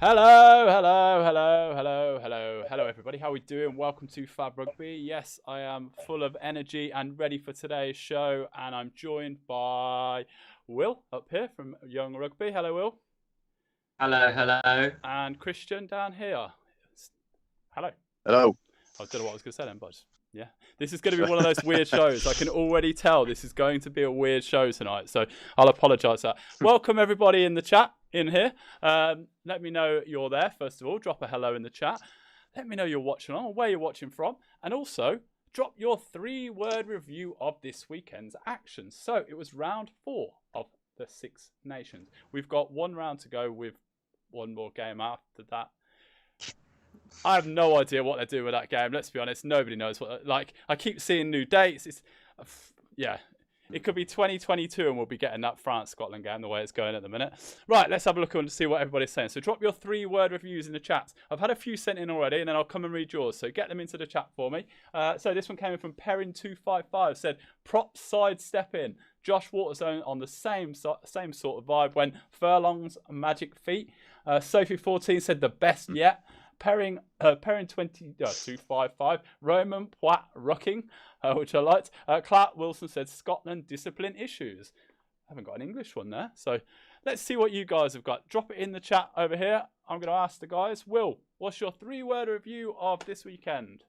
Hello, everybody. How are we doing? Welcome to Fab Rugby. Yes, I am full of energy and ready for today's show, and I'm joined by Will up here from Young Rugby. Hello, Will. Hello. And Christian down here. Hello. I don't know what I was going to say then, but yeah. This is going to be one of those weird shows. I can already tell this is going to be a weird show tonight, so I'll apologise for that. Welcome, everybody in the chat in here. Let me know you're there, first of all. Drop a hello in the chat. Let me know you're watching on, where you're watching from, and also drop your 3-word review of this weekend's action. So it was round 4 of the Six Nations. We've got one round to go with one more game after that. I have no idea what they're doing with that game. Let's be honest. Nobody knows what. Like, I keep seeing new dates. It could be 2022 and we'll be getting that France-Scotland game the way it's going at the minute. Right, let's have a look and see what everybody's saying. So drop your 3-word reviews in the chat. I've had a few sent in already, and then I'll come and read yours. So get them into the chat for me. So this one came in from Perrin255. Said, prop sidestep in. Josh Waterzone on the same sort of vibe when Furlong's magic feet. Sophie14 said, the best yet. Perrin 255, Roman Poit Rucking, which I liked. Clark Wilson said Scotland discipline issues. I haven't got an English one there, so let's see what you guys have got. Drop it in the chat over here. I'm going to ask the guys. Will, what's your 3-word review of this weekend?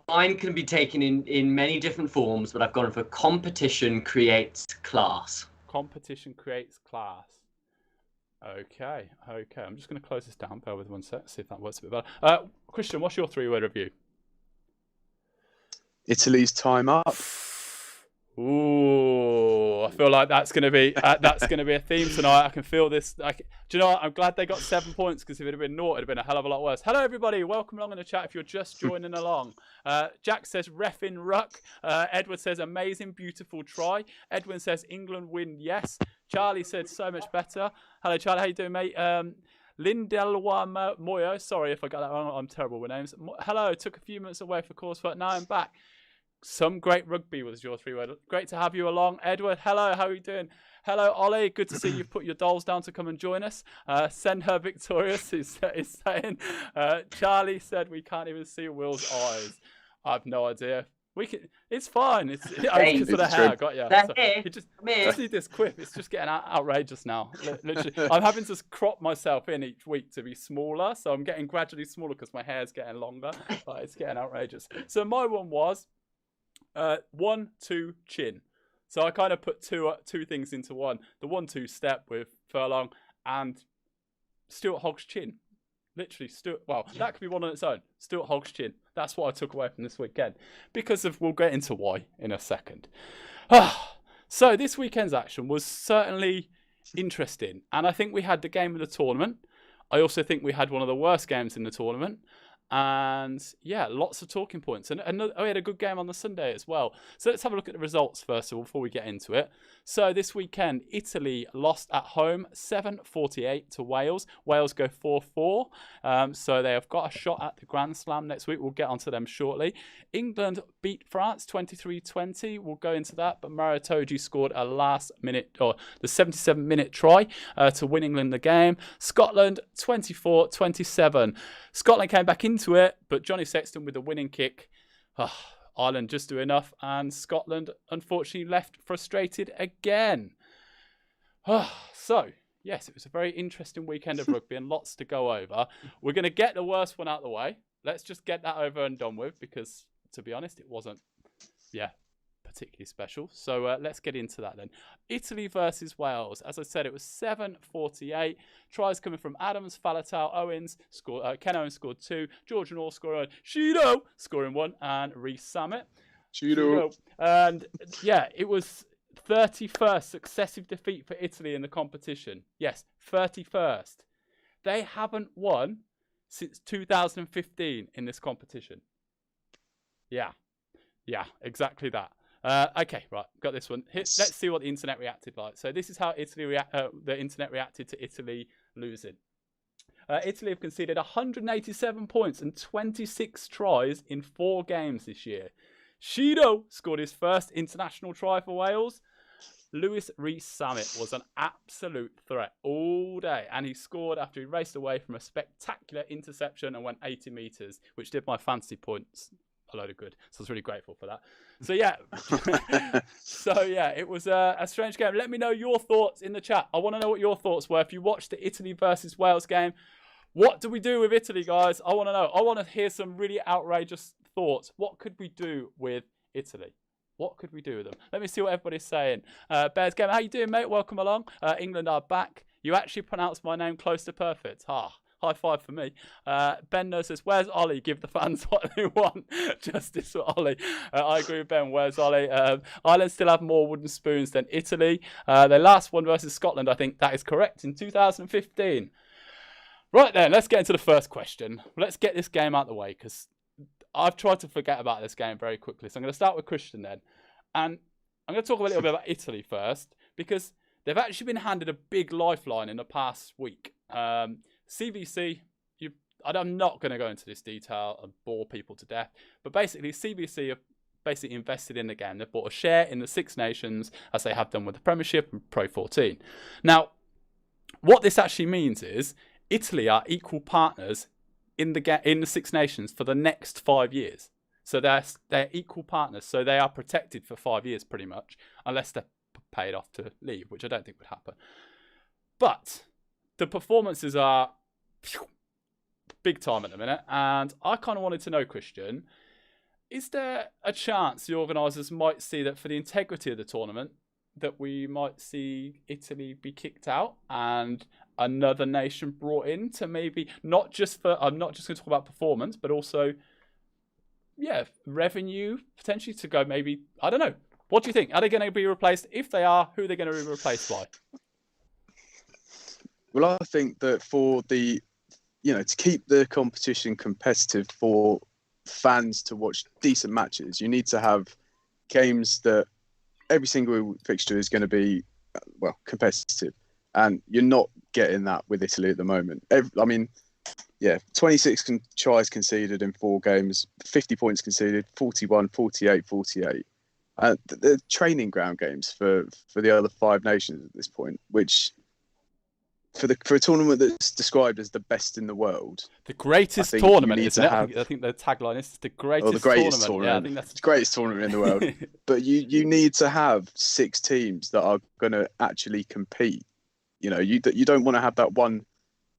Mine can be taken in many different forms, but I've gone for competition creates class. Competition creates class. Okay. I'm just going to close this down. Bear with 1 sec. See if that works a bit better. Christian, what's your 3-word review? Italy's time up. Ooh, I feel like that's going to be a theme tonight. I can feel this. Do you know what? I'm glad they got 7 points, because if it had been 0, it'd have been a hell of a lot worse. Hello, everybody. Welcome along in the chat if you're just joining along. Jack says, reffin' ruck. Edward says, amazing, beautiful try. Edwin says, England win, yes. Charlie said, so much better. Hello, Charlie. How you doing, mate? Lindelwa Moyo. Sorry if I got that wrong. I'm terrible with names. Hello. Took a few minutes away for coursework. Now I'm back. Some great rugby was your 3-word. Great to have you along. Edward, hello. How are you doing? Hello, Ollie. Good to see you've put your dolls down to come and join us. Send her victorious is saying. Charlie said we can't even see Will's eyes. I have no idea. We can. It's fine. It's because of the hair. I got you. So just need this quip. It's just getting outrageous now. Literally, I'm having to crop myself in each week to be smaller. So I'm getting gradually smaller because my hair's getting longer. But it's getting outrageous. So my one was 1, 2, chin. So I kind of put two things into one. The 1-2 step with Furlong and Stuart Hogg's chin. Literally, that could be one on its own. Stuart Hogg's chin. That's what I took away from this weekend. Because we'll get into why in a second. So this weekend's action was certainly interesting. And I think we had the game of the tournament. I also think we had one of the worst games in the tournament. And yeah, lots of talking points. And we had a good game on the Sunday as well. So let's have a look at the results first of all before we get into it. So this weekend, Italy lost at home 7-48 to Wales. Wales go 4-4. So they have got a shot at the Grand Slam next week. We'll get onto them shortly. England beat France 23-20. We'll go into that. But Maritoji scored a the 77-minute try to win England the game. Scotland 24-27. Scotland came back into it, but Johnny Sexton with the winning kick. Ireland just do enough, and Scotland unfortunately left frustrated again. So, yes, it was a very interesting weekend of rugby and lots to go over. We're going to get the worst one out of the way. Let's just get that over and done with, because, to be honest, it wasn't, particularly special. So let's get into that then. Italy versus Wales. As I said, it was 7-48. Tries coming from Adams, Faletau, Owens. Ken Owens scored 2. George and Orr scored. Shido scoring 1. And Reece Samet. Shido. And yeah, it was 31st successive defeat for Italy in the competition. Yes, 31st. They haven't won since 2015 in this competition. Yeah, exactly that. Okay, right, got this one. Let's see what the internet reacted like. So this is how the internet reacted to Italy losing. Italy have conceded 187 points and 26 tries in 4 games this year. Shido scored his first international try for Wales. Lewis Rees-Summit was an absolute threat all day, and he scored after he raced away from a spectacular interception and went 80 metres, which did my fantasy points a load of good. So I was really grateful for that. So yeah, it was a strange game. Let me know your thoughts in the chat. I want to know what your thoughts were. If you watched the Italy versus Wales game, what do we do with Italy, guys? I want to know. I want to hear some really outrageous thoughts. What could we do with Italy? What could we do with them? Let me see what everybody's saying. Bears Game, how you doing, mate? Welcome along. England are back. You actually pronounced my name close to perfect. High five for me. Ben No says, where's Ollie? Give the fans what they want. Justice for Ollie. I agree with Ben. Where's Ollie? Ireland still have more wooden spoons than Italy. Their last one versus Scotland, I think that is correct, in 2015. Right then, let's get into the first question. Let's get this game out of the way, because I've tried to forget about this game very quickly. So I'm going to start with Christian then. And I'm going to talk a little bit about Italy first, because they've actually been handed a big lifeline in the past week. CVC, I'm not going to go into this detail and bore people to death, but basically CVC have basically invested in the game. They've bought a share in the Six Nations, as they have done with the Premiership and Pro 14. Now, what this actually means is Italy are equal partners in the Six Nations for the next 5 years. So they're equal partners. So they are protected for 5 years pretty much, unless they're paid off to leave, which I don't think would happen. But the performances are big time at the minute, and I kind of wanted to know, Christian, is there a chance the organisers might see that for the integrity of the tournament that we might see Italy be kicked out and another nation brought in to maybe I'm not just going to talk about performance, but also revenue potentially to go maybe, I don't know. What do you think? Are they going to be replaced? If they are, who are they going to be replaced by? Well, I think that for the, to keep the competition competitive for fans to watch decent matches, you need to have games that every single fixture is going to be, competitive. And you're not getting that with Italy at the moment. 26 tries conceded in 4 games, 50 points conceded, 41, 48, 48. The training ground games for the other 5 nations at this point, which for a tournament that's described as the best in the world, the greatest tournament, isn't it? I think the tagline is the greatest tournament. Yeah, I think that's the greatest tournament in the world. But you need to have 6 teams that are going to actually compete. You don't want to have that one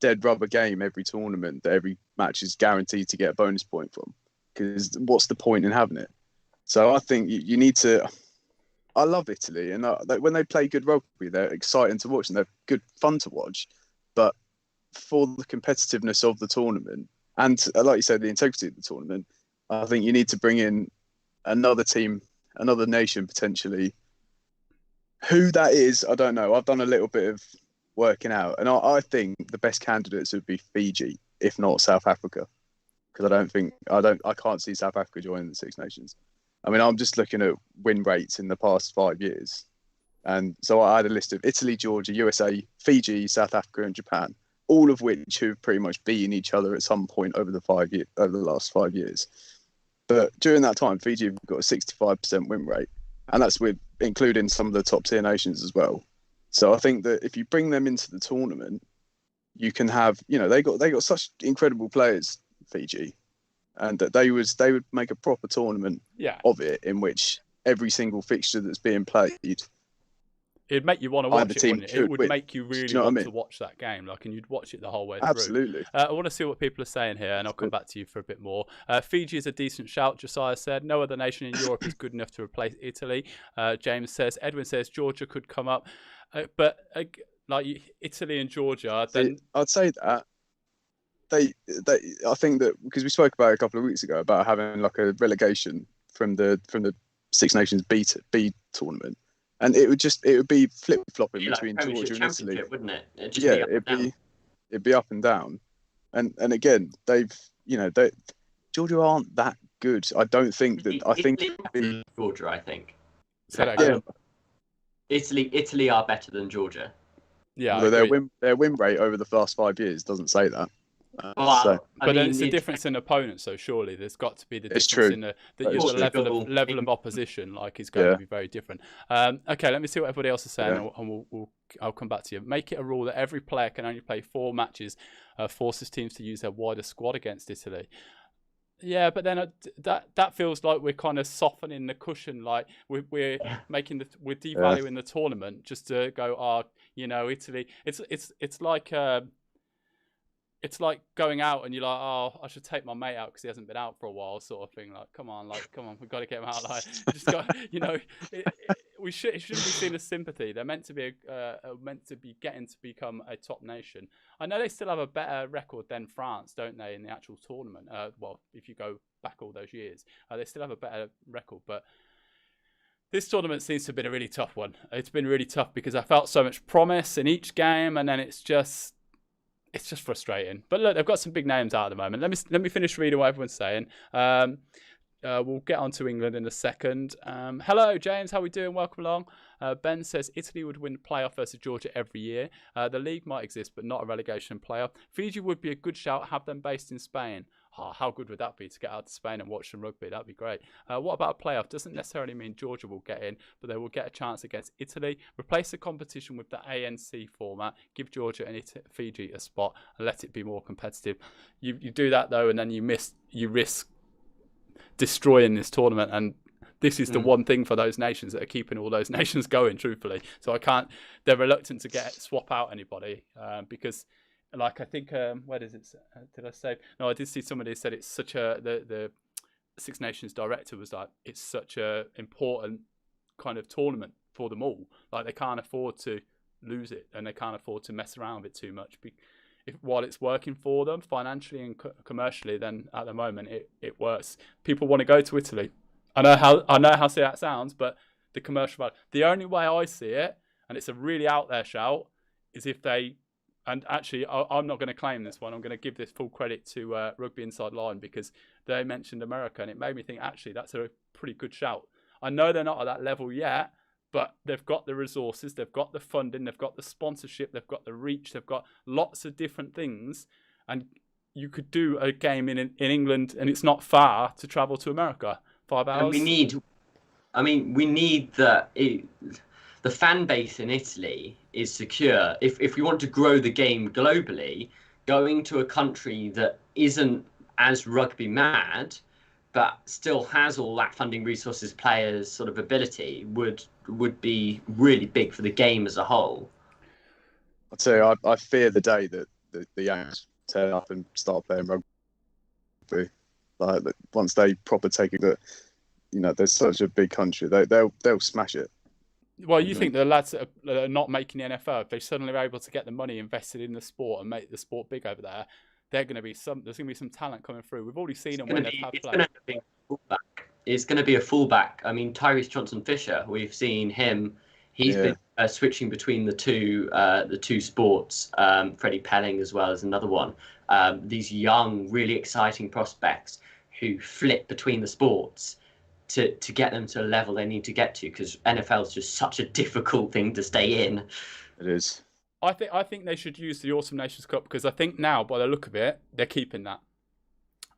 dead rubber game every tournament that every match is guaranteed to get a bonus point from, because what's the point in having it? So I think you need to. I love Italy, and when they play good rugby, they're exciting to watch and they're good fun to watch. But for the competitiveness of the tournament and, like you said, the integrity of the tournament, I think you need to bring in another team, another nation potentially. Who that is, I don't know. I've done a little bit of working out, and I think the best candidates would be Fiji, if not South Africa, because I can't see South Africa joining the Six Nations. I mean, I'm just looking at win rates in the past 5 years. And so I had a list of Italy, Georgia, USA, Fiji, South Africa, and Japan, all of which have pretty much beaten each other at some point over the last 5 years. But during that time, Fiji have got a 65% win rate, and that's with including some of the top tier nations as well. So I think that if you bring them into the tournament, you can have, they got such incredible players, Fiji, and that they would make a proper tournament of it, in which every single fixture that's being played, it'd make you want to watch it, wouldn't it? It would make you really want to watch that game, and you'd watch it the whole way through. Absolutely. I want to see what people are saying here, and I'll come back to you for a bit more. Fiji is a decent shout, Josiah said. No other nation in Europe is good enough to replace Italy. James says. Edwin says Georgia could come up, but like Italy and Georgia, then I'd say that. I think that because we spoke about it a couple of weeks ago about having like a relegation from the Six Nations B tournament, and it would be flip flopping between Georgia and Italy, wouldn't it? It'd be up and down, and again Georgia aren't that good. I don't think that. I think Georgia. I think. Say that again. Italy are better than Georgia. Yeah, although their win rate over the last 5 years doesn't say that. But then it's the difference in opponents. So surely there's got to be the difference in the level of opposition. Like is going to be very different. Okay, let me see what everybody else is saying, and I'll come back to you. Make it a rule that every player can only play 4 matches. Forces teams to use their wider squad against Italy. Yeah, but then that feels like we're kind of softening the cushion. Like we're devaluing the tournament just to go. Italy. It's like going out and you're like, oh, I should take my mate out because he hasn't been out for a while, sort of thing. Like, come on, we've got to get him out. Like, just got, it shouldn't be seen as sympathy. They're meant to be getting to become a top nation. I know they still have a better record than France, don't they, in the actual tournament? Well, if you go back all those years, they still have a better record, but. This tournament seems to have been a really tough one. It's been really tough because I felt so much promise in each game, and then it's just frustrating. But look, they've got some big names out at the moment. Let me finish reading what everyone's saying. We'll get on to England in a second. Hello, James. How are we doing? Welcome along. Ben says Italy would win playoff versus Georgia every year. The league might exist, but not a relegation playoff. Fiji would be a good shout. Have them based in Spain. Oh, how good would that be to get out to Spain and watch some rugby? That'd be great. What about a playoff? Doesn't necessarily mean Georgia will get in, but they will get a chance against Italy. Replace the competition with the ANC format. Give Georgia and Fiji a spot and let it be more competitive. You do that though, and then you risk destroying this tournament. And this is the one thing for those nations that are keeping all those nations going. Truthfully, so they're reluctant to swap out anybody because. Like I think, where does it? Did I say? No, I did see somebody who said it's such the Six Nations director was like, it's such a important kind of tournament for them all. Like they can't afford to lose it, and they can't afford to mess around with it too much. While it's working for them financially and commercially, then at the moment it works. People want to go to Italy. I know how silly that sounds, but the commercial value. The only way I see it, and it's a really out there shout, is if they. And actually, I'm not going to claim this one. I'm going to give this full credit to Rugby Inside Line because they mentioned America, and it made me think, actually, that's a pretty good shout. I know they're not at that level yet, but they've got the resources, they've got the funding, they've got the sponsorship, they've got the reach, they've got lots of different things. And you could do a game in England, and it's not far to travel to America. 5 hours. And we need the fan base in Italy is secure. If we want to grow the game globally, going to a country that isn't as rugby mad, but still has all that funding, resources, players, sort of ability, would be really big for the game as a whole. I'll tell you, I fear the day that the Yanks turn up and start playing rugby. Like once they proper take it, that there's such a big country, they'll smash it. Well, you think the lads that are not making the NFL, if they suddenly are able to get the money invested in the sport and make the sport big over there, there's going to be some talent coming through. We've already seen them when they've had play. It's going to be a fullback. I mean, Tyrese Johnson-Fisher, we've seen him. He's been switching between the two sports. Freddie Pelling as well as another one. These young, really exciting prospects who flip between the sports. To get them to a level they need to get to, because NFL is just such a difficult thing to stay in. It is. I think they should use the Autumn Nations Cup because I think now, by the look of it, they're keeping that.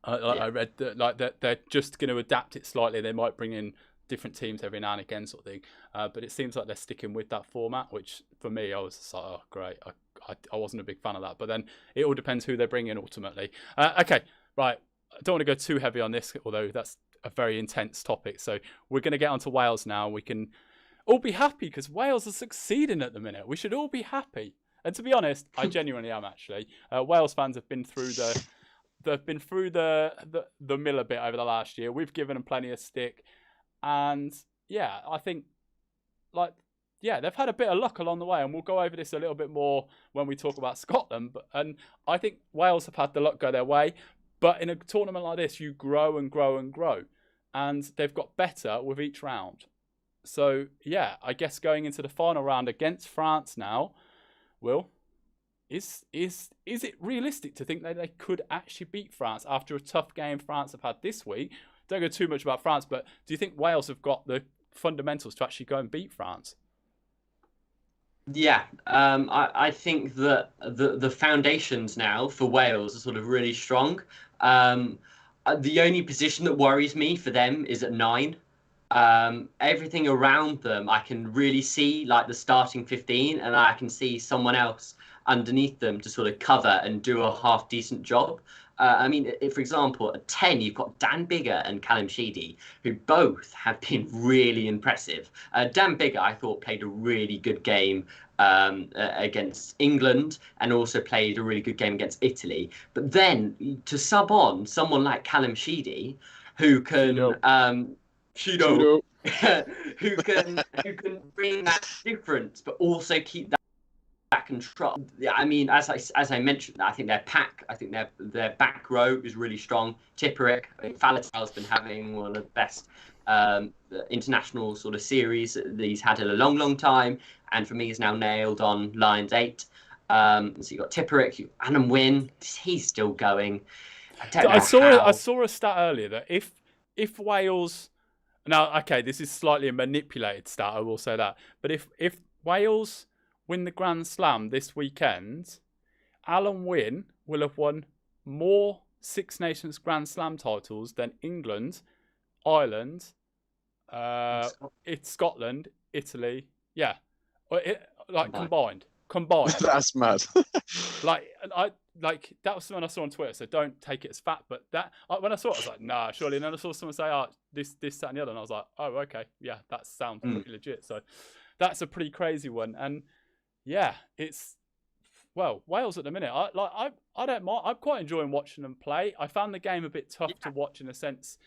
I read that they're just going to adapt it slightly. They might bring in different teams every now and again, sort of thing. But it seems like they're sticking with that format, which for me, I was just like, oh, great. I wasn't a big fan of that. But then it all depends who they bring in ultimately. Okay, right. I don't want to go too heavy on this, although that's a very intense topic. So we're going to get on to Wales now. We can all be happy because Wales are succeeding at the minute. We should all be happy. And to be honest, I genuinely am actually. Wales fans have been through the mill a bit over the last year. We've given them plenty of stick. And yeah, I think they've had a bit of luck along the way, and we'll go over this a little bit more when we talk about Scotland. And I think Wales have had the luck go their way. But in a tournament like this, you grow and grow and grow. And they've got better with each round. So, yeah, I guess going into the final round against France now, Will, is it realistic to think that they could actually beat France after a tough game France have had this week? Don't go too much about France, but do you think Wales have got the fundamentals to actually go and beat France? Yeah, I think that the foundations now for Wales are sort of really strong. The only position that worries me for them is at 9. Everything around them, I can really see like the starting 15, and I can see someone else underneath them to sort of cover and do a half decent job. I mean, if, for example, at 10, you've got Dan Biggar and Callum Sheedy, who both have been really impressive. Dan Biggar, I thought, played a really good game against England, and also played a really good game against Italy. But then to sub on someone like Callum Sheedy, who can Judo. who can bring that difference, but also keep that control. Yeah, I mean, as I mentioned, I think their back row is really strong. Tipperick, Faletau's been having one of the best international sort of series that he's had in a long time, and for me, he's now nailed on Lions 8. So you got Tipperick, Adam Wynne, he's still going. I saw a stat earlier that if Wales, now okay, this is slightly a manipulated stat, I will say that, but if Wales win the Grand Slam this weekend, Alan Wynne will have won more Six Nations Grand Slam titles than England, Ireland, Scotland, Italy. Yeah, combined. That's mad. Like that was something I saw on Twitter, so don't take it as fact. But that when I saw it, I was like, nah, surely. And then I saw someone say, "Oh, this, that, and the other," and I was like, "Oh, okay, yeah, that sounds pretty legit." So that's a pretty crazy one. And yeah, it's Wales at the minute. I don't mind. I'm quite enjoying watching them play. I found the game a bit tough to watch in a sense,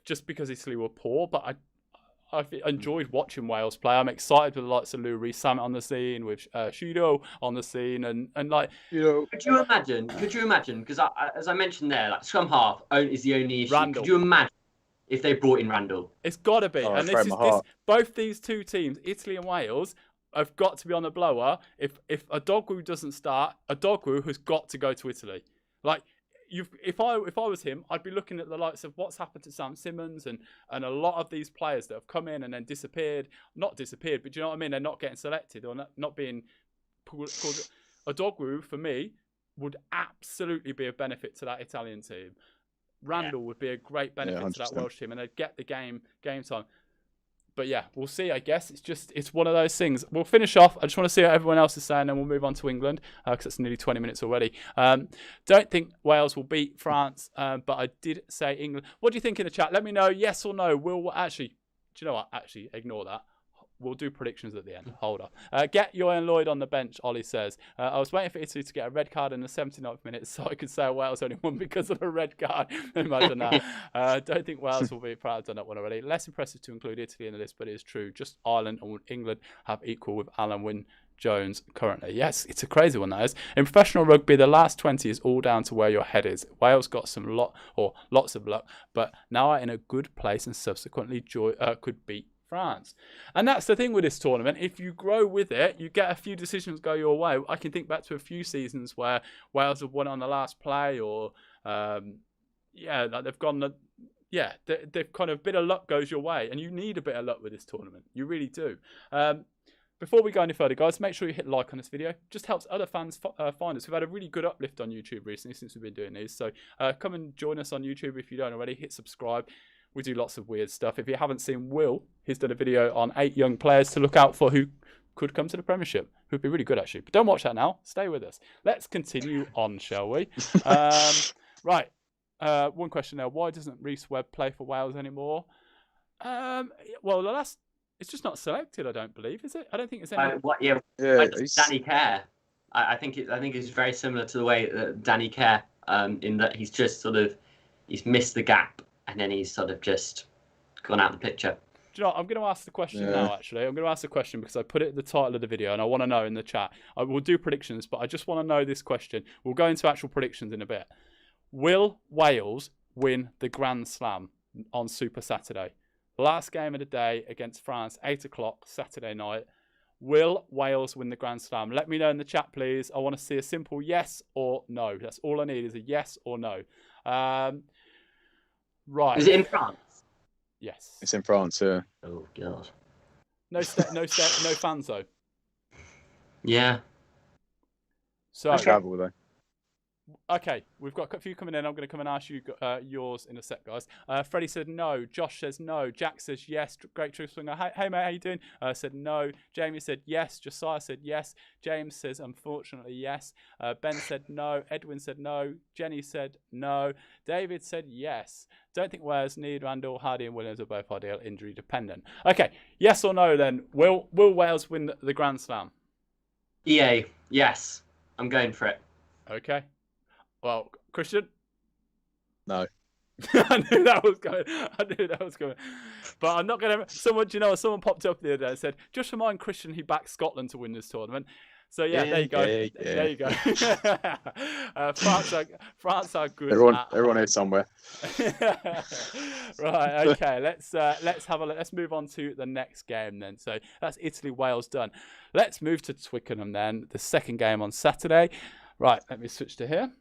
just because Italy were poor. But I enjoyed watching Wales play. I'm excited with the likes of Lou Rees-Zammit on the scene, with Shudo on the scene, and like, you know. Could you imagine? Because as I mentioned there, like scrum half is the only issue. Randall. Could you imagine if they brought in Randall? It's got to be. Oh, And both these two teams, Italy and Wales, have got to be on the blower. If Adogwu doesn't start, Adogwu has got to go to Italy. Like, if I was him, I'd be looking at the likes of what's happened to Sam Simmons and a lot of these players that have come in and then disappeared. Not disappeared, but do you know what I mean? They're not getting selected or not being called. Adogwu, for me, would absolutely be a benefit to that Italian team. Randall would be a great benefit to that Welsh team, and they'd get the game time. But yeah, we'll see, I guess. It's one of those things. We'll finish off. I just want to see what everyone else is saying, and we'll move on to England, because it's nearly 20 minutes already. Don't think Wales will beat France, but I did say England. What do you think in the chat? Let me know, yes or no. Actually, do you know what? Actually, ignore that. We'll do predictions at the end. Hold up. Get Johan Lloyd on the bench, Ollie says. I was waiting for Italy to get a red card in the 79th minute so I could say Wales only won because of a red card. Imagine that. Don't think Wales will be proud of done that one already. Less impressive to include Italy in the list, but it is true. Just Ireland and England have equal with Alan Wynne Jones currently. Yes, it's a crazy one, that is. In professional rugby, the last 20 is all down to where your head is. Wales got lots of luck, but now are in a good place and subsequently could beat France. And that's the thing with this tournament. If you grow with it, you get a few decisions go your way. I can think back to a few seasons where Wales have won on the last play, or they've gone. They've kind of, a bit of luck goes your way, and you need a bit of luck with this tournament. You really do. Before we go any further, guys, make sure you hit like on this video. Just helps other fans find us. We've had a really good uplift on YouTube recently since we've been doing these. So come and join us on YouTube if you don't already. Hit subscribe. We do lots of weird stuff. If you haven't seen Will, he's done a video on 8 young players to look out for who could come to the Premiership, who'd be really good, actually. But don't watch that now. Stay with us. Let's continue on, shall we? Right. One question there. Why doesn't Rhys Webb play for Wales anymore? It's just not selected, I don't believe, is it? I don't think it's any... Danny Kerr. I think it's very similar to the way that Danny Kerr, in that he's just he's missed the gap, and then he's sort of just gone out of the picture. Do you know what? I'm going to ask the question now, actually. I'm going to ask the question because I put it at the title of the video and I want to know in the chat. I will do predictions, but I just want to know this question. We'll go into actual predictions in a bit. Will Wales win the Grand Slam on Super Saturday? Last game of the day against France, 8 o'clock, Saturday night. Will Wales win the Grand Slam? Let me know in the chat, please. I want to see a simple yes or no. That's all I need is a yes or no. Right. Is it in France? Yes. It's in France, yeah. Oh, God. No fans, though. Yeah. So Travel though. Okay, we've got a few coming in. I'm going to come and ask you yours in a sec, guys. Freddie said no. Josh says no. Jack says yes. Great Truth Swinger. Hey, mate, how you doing? Said no. Jamie said yes. Josiah said yes. James says unfortunately yes. Ben said no. Edwin said no. Jenny said no. David said yes. Don't think Wales need Randall, Hardy and Williams are both ideal injury dependent. Okay, yes or no then? Will Wales win the Grand Slam? EA, yes. I'm going for it. Okay. Well, Christian? No. I knew that was going. But I'm not going to... Someone popped up the other day and said, just remind Christian he backed Scotland to win this tournament. So, yeah, there you go. Yeah. There you go. France are good. Everyone here somewhere. Right, okay. Let's move on to the next game then. So, that's Italy-Wales done. Let's move to Twickenham then. The second game on Saturday. Right, let me switch to here.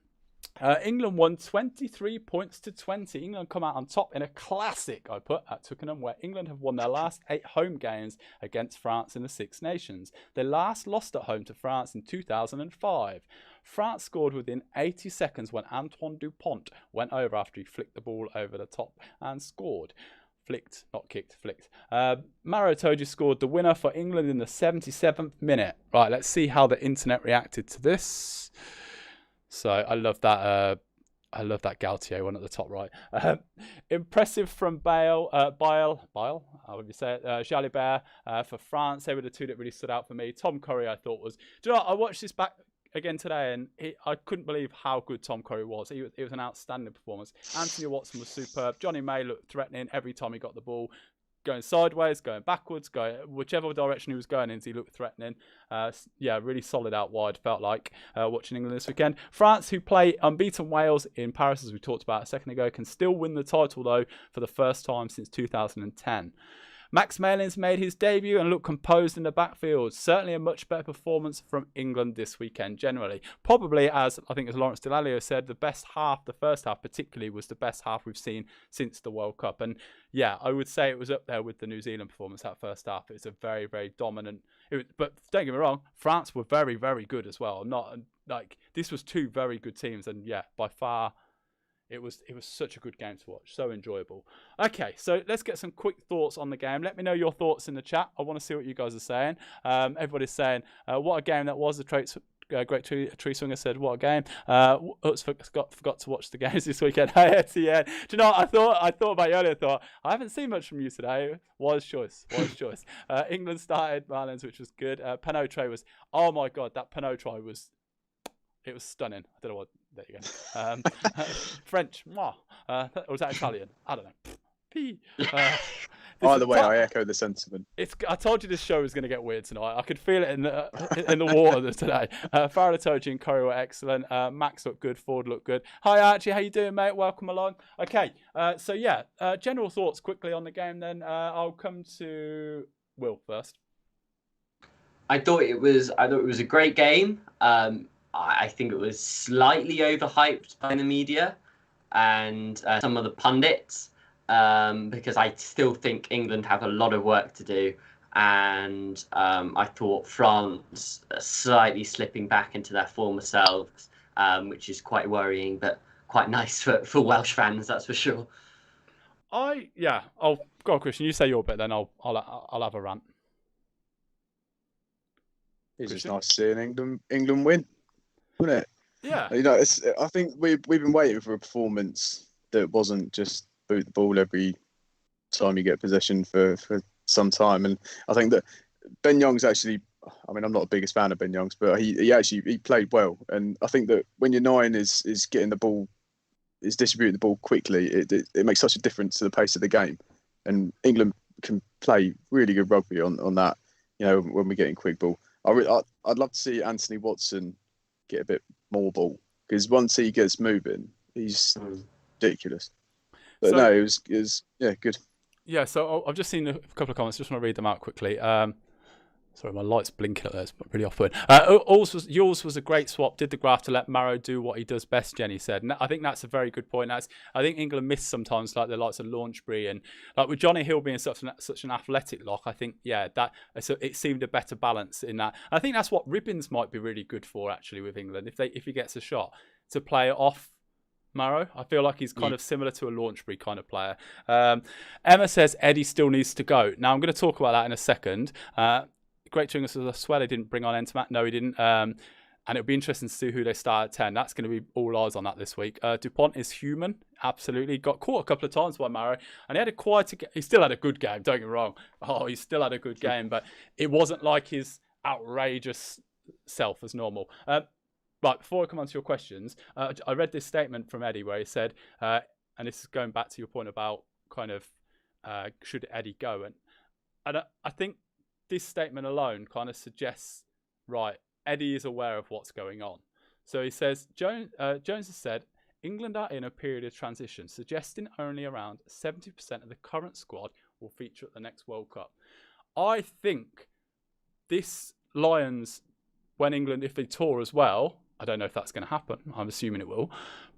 England won 23 points to 20. England come out on top in a classic, I put, at Twickenham, where England have won their last 8 home games against France in the Six Nations. They last lost at home to France in 2005. France scored within 80 seconds when Antoine Dupont went over after he flicked the ball over the top and scored. Flicked, not kicked, flicked. Maro Itoje scored the winner for England in the 77th minute. Right, let's see how the internet reacted to this. So I love that. I love that Gaultier one at the top right. Impressive from Bale. How would you say it? Jalibert for France. They were the two that really stood out for me. Tom Curry, I thought was. Do you know what? I watched this back again today, and I couldn't believe how good Tom Curry was. It was an outstanding performance. Anthony Watson was superb. Johnny May looked threatening every time he got the ball. Going sideways, going backwards, going whichever direction he was going in, he looked threatening. Really solid out wide, felt like watching England this weekend. France, who play unbeaten Wales in Paris, as we talked about a second ago, can still win the title, though, for the first time since 2010. Max Malins made his debut and looked composed in the backfield. Certainly a much better performance from England this weekend generally. Probably, as Lawrence Delalio said, the first half particularly, was the best half we've seen since the World Cup. And yeah, I would say it was up there with the New Zealand performance that first half. It's a very, very dominant... But don't get me wrong, France were very, very good as well. This was 2 very good teams. And yeah, by far... It was such a good game to watch. So enjoyable. Okay, so let's get some quick thoughts on the game. Let me know your thoughts in the chat. I want to see what you guys are saying. Everybody's saying, what a game that was. The Great Tree Swinger said, what a game. Forgot to watch the games this weekend. Hey, Etienne. Do you know what I thought about you earlier. I haven't seen much from you today. Wise choice. England started Marlins, which was good. Pinot tray was, oh my God, that Pinot tray was... It was stunning. I don't know what. There you go. French. Or was that Italian? I don't know. Either way, I echo the sentiment. I told you this show was going to get weird tonight. I could feel it in the water today. Farah Itoje and Curry were excellent. Max looked good. Ford looked good. Hi Archie, how you doing, mate? Welcome along. Okay, general thoughts quickly on the game. Then I'll come to Will first. I thought it was a great game. I think it was slightly overhyped by the media and some of the pundits because I still think England have a lot of work to do. And I thought France slightly slipping back into their former selves, which is quite worrying, but quite nice for Welsh fans, that's for sure. Go on, Christian. You say your bit, then I'll have a rant. It's just nice seeing England win. Wasn't it? Yeah. I think we've been waiting for a performance that wasn't just boot the ball every time you get possession for some time. And I think that Ben Young's actually, I'm not the biggest fan of Ben Young's, but he played well. And I think that when your 9 is getting the ball, is distributing the ball quickly, it makes such a difference to the pace of the game. And England can play really good rugby on that, when we're getting quick ball. I'd love to see Anthony Watson get a bit more ball, because once he gets moving, he's ridiculous. But it was good. Yeah, so I've just seen a couple of comments. Just want to read them out quickly. Sorry, my light's blinking up there. It's really off-putting. Yours was a great swap. Did the graft to let Marrow do what he does best, Jenny said. And I think that's a very good point. I think England miss sometimes like the likes of Launchbury and like with Johnny Hill being such an athletic lock. I think, it seemed a better balance in that. I think that's what Ribbons might be really good for actually with England if he gets a shot to play off Marrow. I feel like he's kind of similar to a Launchbury kind of player. Emma says Eddie still needs to go. Now I'm going to talk about that in a second. Great Chungus says, I swear they didn't bring on Entomac. No, he didn't. And it'll be interesting to see who they start at 10. That's going to be all eyes on that this week. Dupont is human. Absolutely. Got caught a couple of times by Marrow. And he still had a good game. Don't get me wrong. He still had a good game. But it wasn't like his outrageous self as normal. Right, before I come on to your questions, I read this statement from Eddie where he said, and this is going back to your point about kind of should Eddie go. And I think this statement alone kind of suggests, right, Eddie is aware of what's going on. So he says, Jones has said, England are in a period of transition, suggesting only around 70% of the current squad will feature at the next World Cup. I think this Lions, when England, if they tour as well, I don't know if that's going to happen. I'm assuming it will.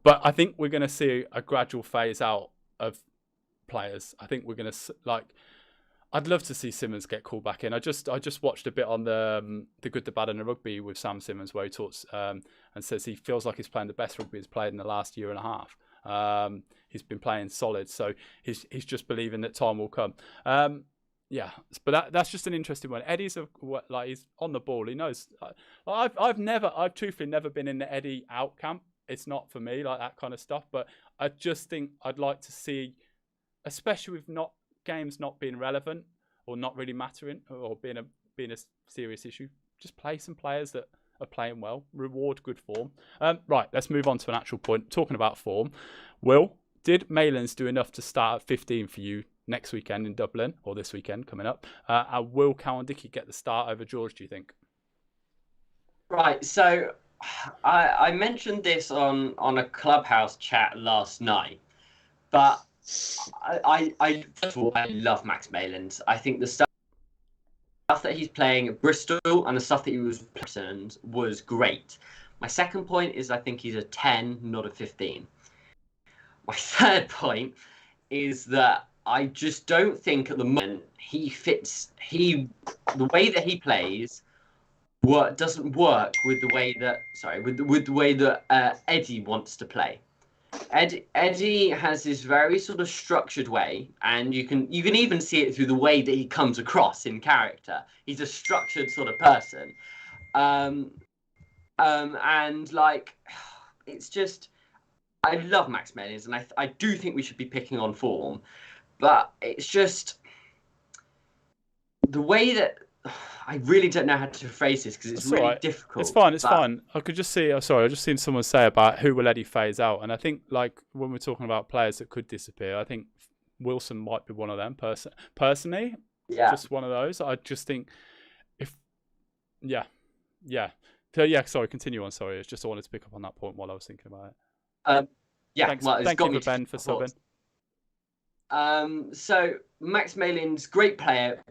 But I think we're going to see a gradual phase out of players. I think we're going to, I'd love to see Simmons get called back in. I just watched a bit on the Good, the Bad and the Rugby with Sam Simmons where he talks and says he feels like he's playing the best rugby he's played in the last year and a half. He's been playing solid, so he's just believing that time will come. But that's just an interesting one. Eddie's he's on the ball. He knows. I've truthfully never been in the Eddie out camp. It's not for me, like that kind of stuff. But I just think I'd like to see, especially with games not being relevant or not really mattering or being a serious issue, just play some players that are playing well, reward good form. Right, let's move on to an actual point. Talking about form, Will, did Maylands do enough to start at 15 for you next weekend in Dublin, or this weekend coming up? And will Cowan-Dickey get the start over George, do you think? Right, so I mentioned this on a Clubhouse chat last night, but I first of all, I love Max Maylands. I think the stuff that he's playing at Bristol and the stuff that he was playing was great. My second point is I think he's a 10, not a 15. My third point is that I just don't think at the moment he fits. The way that he plays doesn't work with the way that Eddie wants to play. Eddie has this very sort of structured way, and you can even see it through the way that he comes across in character. He's a structured sort of person, and it's just, I love Max Maylands, and I do think we should be picking on form, but it's just the way that I really don't know how to phrase this because it's really difficult. It's fine. I could just see. I just seen someone say about who will Eddie phase out, and I think when we're talking about players that could disappear, I think Wilson might be one of them. Personally, just one of those. I just think So sorry, continue on. Sorry, it's just I wanted to pick up on that point while I was thinking about it. Thanks you, Ben, for subbing. So Max Maylands, great player,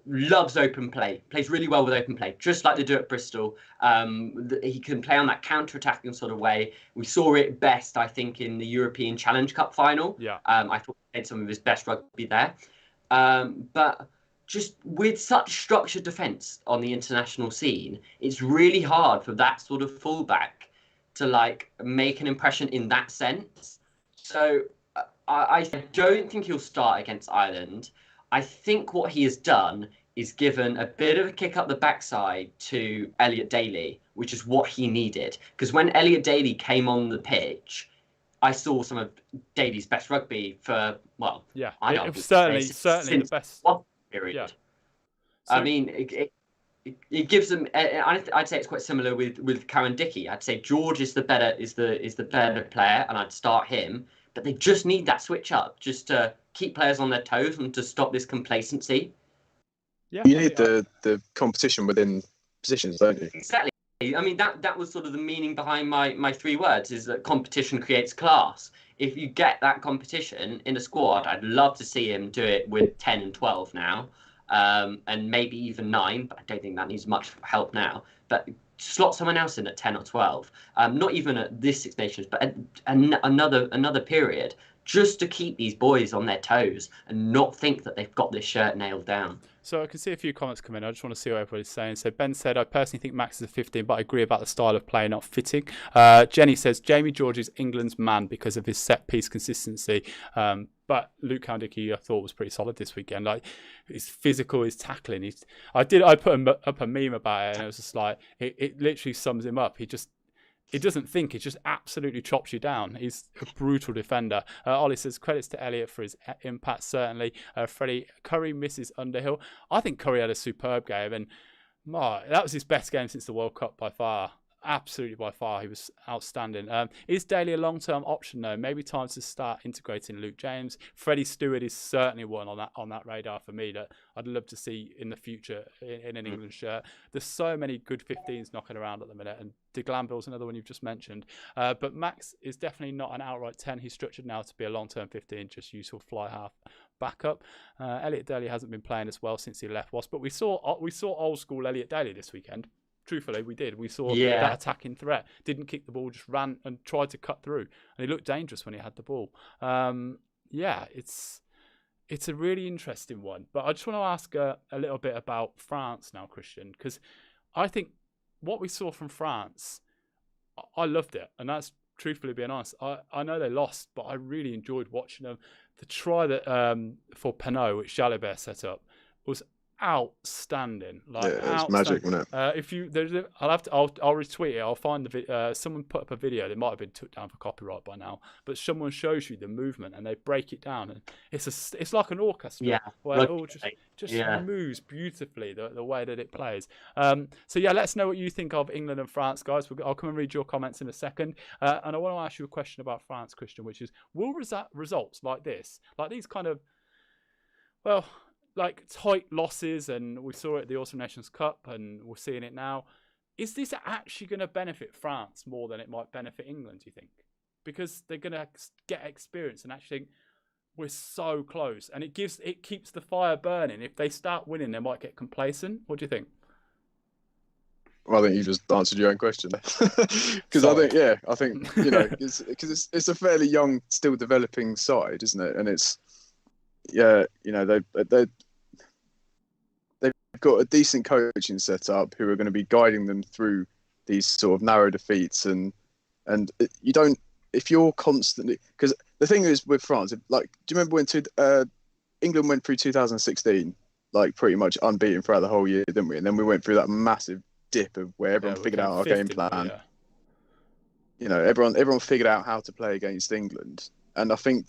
loves open play, plays really well with open play, just like they do at Bristol. He can play on that counter-attacking sort of way. We saw it best, I think, in the European Challenge Cup final. I thought he played some of his best rugby there. But just with such structured defence on the international scene, it's really hard for that sort of fullback to make an impression in that sense. So I don't think he'll start against Ireland. I think what he has done is given a bit of a kick up the backside to Elliot Daly, which is what he needed. Because when Elliot Daly came on the pitch, I saw some of Daly's best rugby for, it was certainly the best period. Yeah. So, I mean, it gives them. I'd say it's quite similar with Cowan-Dickey. I'd say George is the better player, and I'd start him. But they just need that switch up, just to keep players on their toes and to stop this complacency. Yeah, you need the competition within positions, don't you? Exactly. I mean, that was sort of the meaning behind my 3 words, is that competition creates class. If you get that competition in a squad, I'd love to see him do it with 10 and 12 now. and maybe even 9, but I don't think that needs much help now. But slot someone else in at 10 or 12, not even at this Six Nations, but at another period, just to keep these boys on their toes and not think that they've got this shirt nailed down. So I can see a few comments come in. I just want to see what everybody's saying. So Ben said, I personally think Max is a 15, but I agree about the style of play not fitting. Jenny says, Jamie George is England's man because of his set piece consistency. But Luke Cowan-Dickie, I thought, was pretty solid this weekend. Like, he's physical, he's tackling. I put up a meme about it, and it was just like, it literally sums him up. He doesn't think, it just absolutely chops you down. He's a brutal defender. Ollie says, credits to Elliott for his impact, certainly. Freddie, Curry misses Underhill. I think Curry had a superb game, and that was his best game since the World Cup by far. Absolutely by far. He was outstanding. Is Daly a long-term option, though? Maybe time to start integrating Luke James. Freddie Stewart is certainly one on that radar for me that I'd love to see in the future in an England shirt. There's so many good 15s knocking around at the minute, and De Glanville's another one you've just mentioned. But Max is definitely not an outright 10. He's structured now to be a long-term 15, just useful fly half backup. Elliot Daly hasn't been playing as well since he left Wasps, but we saw old school Elliot Daly this weekend. Truthfully, we did. We saw that attacking threat. Didn't kick the ball, just ran and tried to cut through. And he looked dangerous when he had the ball. It's a really interesting one. But I just want to ask a little bit about France now, Christian, because I think what we saw from France, I loved it. And that's truthfully being honest. I know they lost, but I really enjoyed watching them. The try that for Penaud, which Jalibert set up, was outstanding. It's magic, wasn't it? I'll retweet it. I'll find the someone put up a video. They might have been took down for copyright by now, but someone shows you the movement and they break it down, and it's like an orchestra where it all just moves beautifully the way that it plays. So let us know what you think of England and France, guys. I'll come and read your comments in a second, and I want to ask you a question about France, Christian, which is, will results like this, like these kind of, well, like tight losses, and we saw it at the Autumn Nations Cup, and we're seeing it now. Is this actually going to benefit France more than it might benefit England, do you think? Because they're going to get experience and actually think, we're so close, and it keeps the fire burning. If they start winning, they might get complacent. What do you think? Well, I think you just answered your own question because I think it's a fairly young, still developing side, isn't it? And it's they've got a decent coaching setup who are going to be guiding them through these sort of narrow defeats, and you don't, if you're constantly, because the thing is with France, like, do you remember when England went through 2016 like pretty much unbeaten throughout the whole year, didn't we? And then we went through that massive dip of where everyone figured out our game plan. Everyone figured out how to play against England, and I think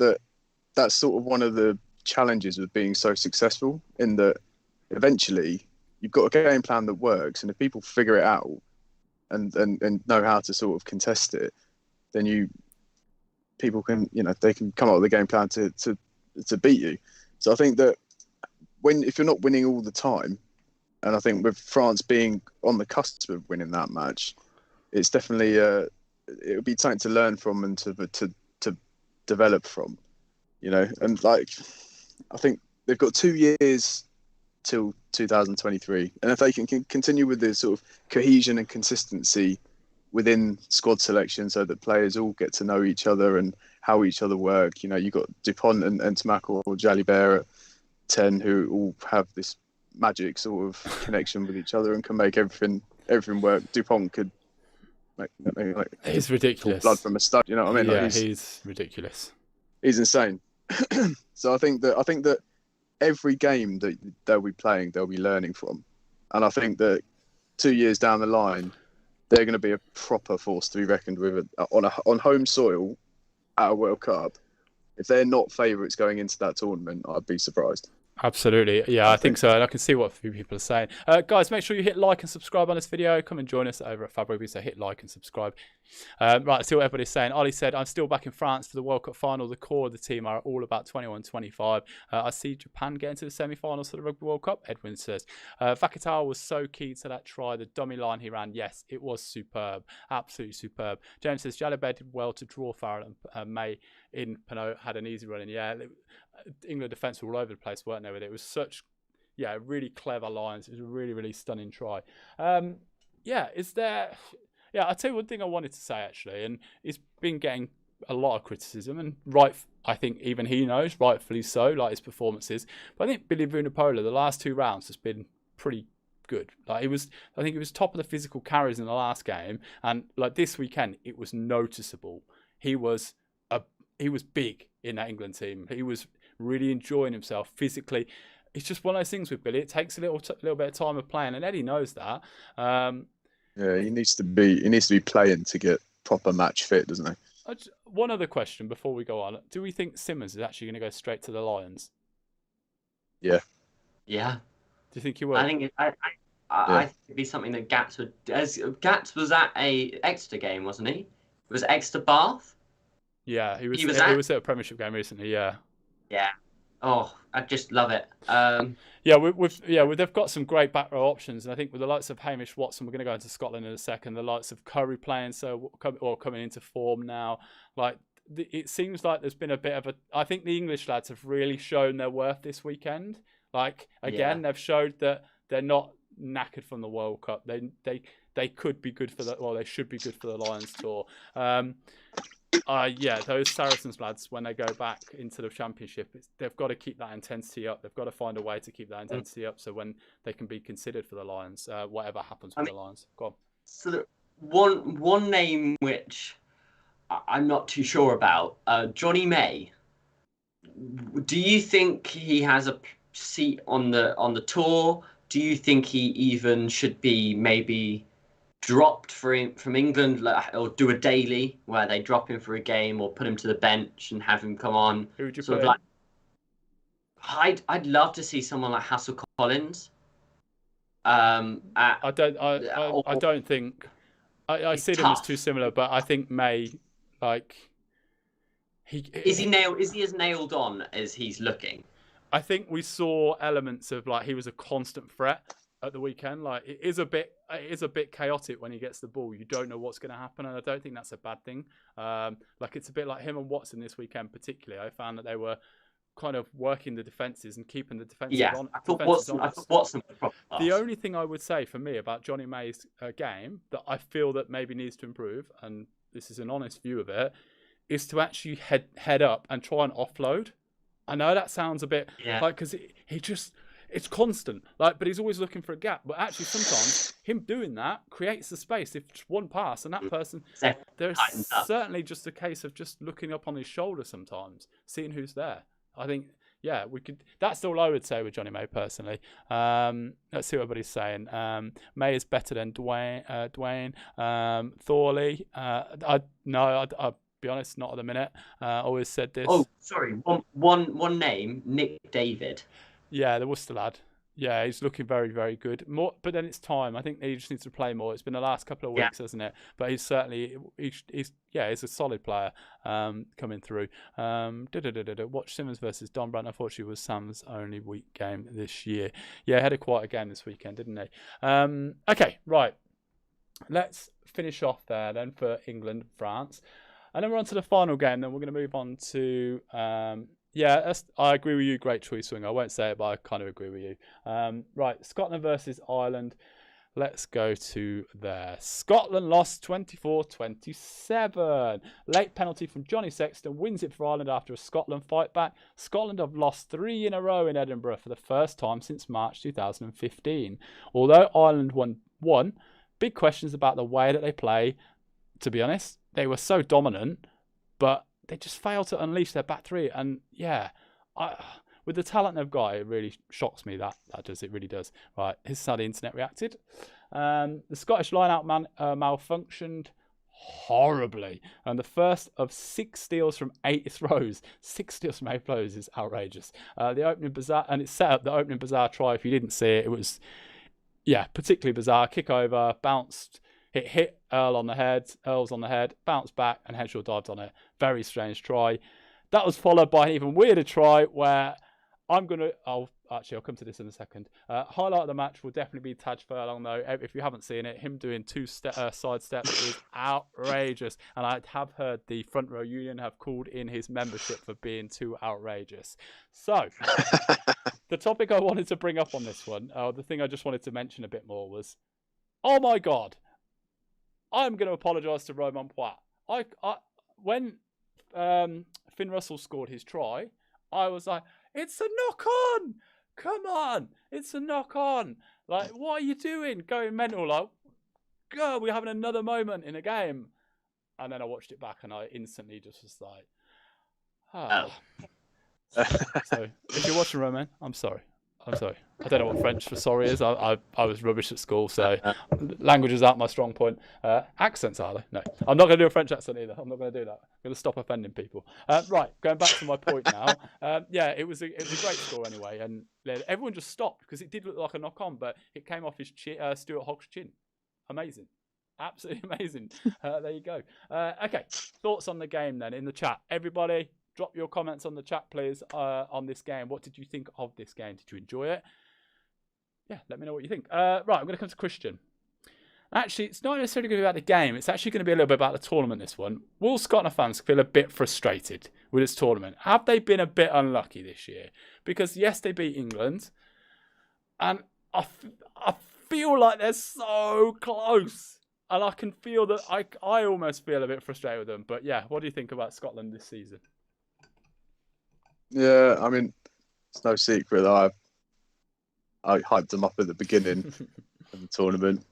that's sort of one of the challenges of being so successful, in that eventually you've got a game plan that works, and if people figure it out and know how to sort of contest it, then people can they can come up with a game plan to beat you. So I think that if you're not winning all the time, and I think with France being on the cusp of winning that match, it's definitely it would be something to learn from and to develop from, and like, I think they've got 2 years till 2023, and if they can continue with this sort of cohesion and consistency within squad selection, so that players all get to know each other and how each other work. You've got Dupont and Tamac or Jalibert at 10, who all have this magic sort of connection with each other and can make everything work. Dupont could make he's ridiculous. Blood from a stud, you know what I mean? Yeah, he's ridiculous. He's insane. So I think that every game that they'll be playing, they'll be learning from, and I think that 2 years down the line, they're going to be a proper force to be reckoned with on home soil at a World Cup. If they're not favourites going into that tournament, I'd be surprised. Absolutely. Yeah, I think so. And I can see what a few people are saying. Guys, make sure you hit like and subscribe on this video. Come and join us over at Fab Rugby, so hit like and subscribe. Right, let's see what everybody's saying. Ollie said, I'm still back in France for the World Cup final. The core of the team are all about 21-25. I see Japan getting to the semi-finals for the Rugby World Cup, Edwin says. Vakatawa was so key to that try. The dummy line he ran, yes, it was superb. Absolutely superb. James says, Jalibert did well to draw Farrell, and May in Penaud had an easy run in. Yeah, England defence were all over the place, weren't they? With it was such really clever lines. It was a really, really stunning try. Is there? Yeah, I'll tell you one thing I wanted to say actually, and it's been getting a lot of criticism, and I think even he knows, rightfully so, like his performances. But I think Billy Vunipola, the last 2 rounds, has been pretty good. Like I think he was top of the physical carries in the last game, and like this weekend, it was noticeable. He was big in that England team. He was really enjoying himself physically. It's just one of those things with Billy. It takes a little bit of time of playing, and Eddie knows that. He needs to be playing to get proper match fit, doesn't he? One other question before we go on: do we think Simmons is actually going to go straight to the Lions? Yeah. Yeah. Do you think he will? I think I think it'd be something that Gats would. As Gats was at a Exeter game, wasn't he? It was Exeter Bath. Yeah, he was at a Premiership game recently. Yeah. Yeah. Oh, I just love it. They've got some great back row options, and I think with the likes of Hamish Watson, we're going to go into Scotland in a second. The likes of Curry playing coming into form now. Like it seems like there's been a bit of a. I think the English lads have really shown their worth this weekend. Like again, they've showed that they're not knackered from the World Cup. They could be good for they should be good for the Lions tour. Those Saracens lads, when they go back into the Championship, they've got to keep that intensity up. They've got to find a way to keep that intensity up, so when they can be considered for the Lions, whatever happens with the Lions. Go on. So one name which I'm not too sure about, Johnny May. Do you think he has a seat on the tour? Do you think he even should be maybe dropped from England, or do a daily where they drop him for a game or put him to the bench and have him come on? Who would you sort put of like? I'd love to see someone like Hassel Collins. I don't think I see them as too similar, but I think May, like is he as nailed on as he's looking? I think we saw elements of like he was a constant threat at the weekend. Like it is a bit chaotic when he gets the ball. You don't know what's going to happen, and I don't think that's a bad thing. Like it's a bit like him and Watson this weekend, particularly. I found that they were kind of working the defences and keeping the defences on. I thought Watson was probably the only thing I would say for me about Johnny May's game that I feel that maybe needs to improve, and this is an honest view of it, is to actually head up and try and offload. I know that sounds a bit like because it's constant, like, but he's always looking for a gap. But actually, sometimes him doing that creates the space. If just one pass and that person, there's certainly just a case of just looking up on his shoulder sometimes, seeing who's there. I think, we could. That's all I would say with Johnny May personally. Let's see what everybody's saying. May is better than Dwayne. Thorley. I'll be honest, not at the minute. Always said this. Oh, sorry. One name, Nick David. Yeah, the Worcester lad. Yeah, he's looking very, very good. More, but then it's time. I think he just needs to play more. It's been the last couple of weeks, hasn't it? But he's certainly he's a solid player coming through. Watch Simmons versus Don Brandt. Unfortunately, was Sam's only week game this year. Yeah, he had a quite a game this weekend, didn't he? Okay, right. Let's finish off there then for England, France. And then we're on to the final game. Then we're going to move on to... I agree with you. Great choice, Swing. I won't say it, but I kind of agree with you. Right, Scotland versus Ireland. Let's go to there. Scotland lost 24-27. Late penalty from Johnny Sexton wins it for Ireland after a Scotland fight back. Scotland have lost 3 in a row in Edinburgh for the first time since March 2015. Although Ireland won, big questions about the way that they play. To be honest, they were so dominant, but they just failed to unleash their back three. And with the talent they've got, it really shocks me that does. It really does. Right, here's how the internet reacted. The Scottish line-out malfunctioned horribly. And the first of 6 steals from 8 throws. 6 steals from 8 throws is outrageous. The opening bizarre, and it set up the opening bizarre try. If you didn't see it, it was, particularly bizarre. Kick over, bounced. It hit Earls on the head, bounced back, and Henshaw dived on it. Very strange try. That was followed by an even weirder try where I'll actually, I'll come to this in a second. Highlight of the match will definitely be Taj Furlong, though. If you haven't seen it, him doing two side steps is outrageous. And I have heard the Front Row Union have called in his membership for being too outrageous. So, the topic I wanted to bring up on this one, the thing I just wanted to mention a bit more was, oh my God, I'm going to apologise to Romain Poit. When Finn Russell scored his try, I was like, it's a knock-on! Come on! It's a knock-on! Like, what are you doing? Going mental, like, God, we're having another moment in a game. And then I watched it back and I instantly just was like, oh. So, if you're watching, Romain, I'm sorry. I don't know what French for sorry is. I was rubbish at school, so languages aren't my strong point. Accents are they? No, I'm not going to do a French accent either. I'm not going to do that. I'm going to stop offending people. Right, going back to my point now. Yeah, it was a great score anyway, and everyone just stopped because it did look like a knock-on, but it came off his Stuart Hogg's chin. Amazing. Absolutely amazing. There you go. Okay, thoughts on the game then in the chat. Everybody, drop your comments on the chat, please, on this game. What did you think of this game? Did you enjoy it? Yeah, let me know what you think. Right, I'm going to come to Christian. Actually, it's not necessarily going to be about the game. It's actually going to be a little bit about the tournament, this one. Will Scotland fans feel a bit frustrated with this tournament? Have they been a bit unlucky this year? Because, yes, they beat England. And I feel like they're so close. And I can feel that I almost feel a bit frustrated with them. But, yeah, what do you think about Scotland this season? Yeah, I mean, it's no secret that I hyped them up at the beginning of the tournament.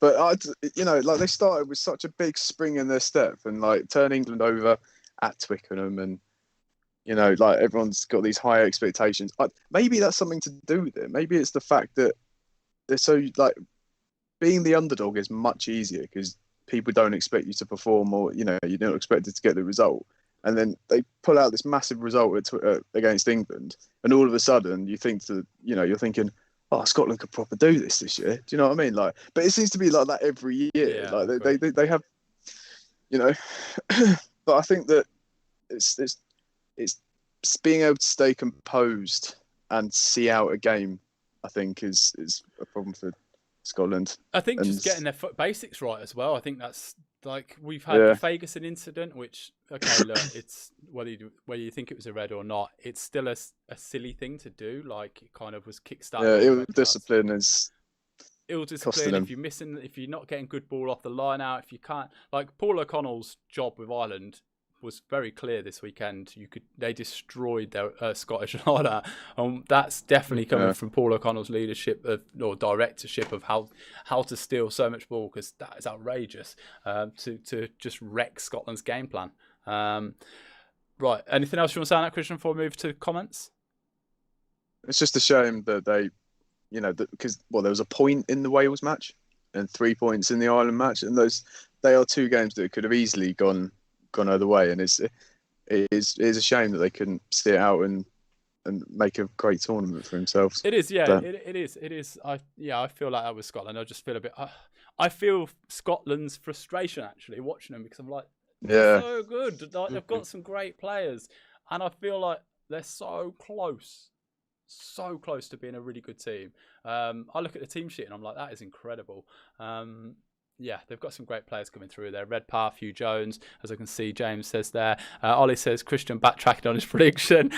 But, they started with such a big spring in their step and, turn England over at Twickenham and, everyone's got these high expectations. Maybe that's something to do with it. Maybe it's the fact that they're so, being the underdog is much easier because people don't expect you to perform or, you don't expect it to get the result. And then they pull out this massive result against England, and all of a sudden you think you're thinking, oh, Scotland could proper do this year. Do you know what I mean? But it seems to be like that every year. Yeah, they have, but I think that it's being able to stay composed and see out a game. I think is a problem for Scotland. I think just getting their basics right as well. I think that's. We've had the Ferguson incident, which look, it's whether you think it was a red or not, it's still a silly thing to do. It kind of was kickstarted. Yeah, ill discipline is. Ill discipline. If you're not getting good ball off the line out, if you can't, Paul O'Connell's job with Ireland was very clear this weekend. They destroyed their Scottish line out, and that's definitely coming from Paul O'Connell's leadership or directorship of how to steal so much ball, because that is outrageous to just wreck Scotland's game plan. Right, anything else you want to say on that, Christian, before we move to comments? It's just a shame that they, because there was a point in the Wales match and 3 points in the Ireland match, and they are two games that could have easily gone either way, and it is a shame that they couldn't see it out and make a great tournament for themselves. It is, yeah, it is. I feel like that with Scotland. I just feel a bit. I feel Scotland's frustration actually watching them, because I'm like, they're so good. They've got some great players, and I feel like they're so close to being a really good team. I look at the team sheet and I'm like, that is incredible. Yeah, they've got some great players coming through there. Redpath, Hugh Jones, as I can see, James says there. Ollie says Christian backtracking on his prediction.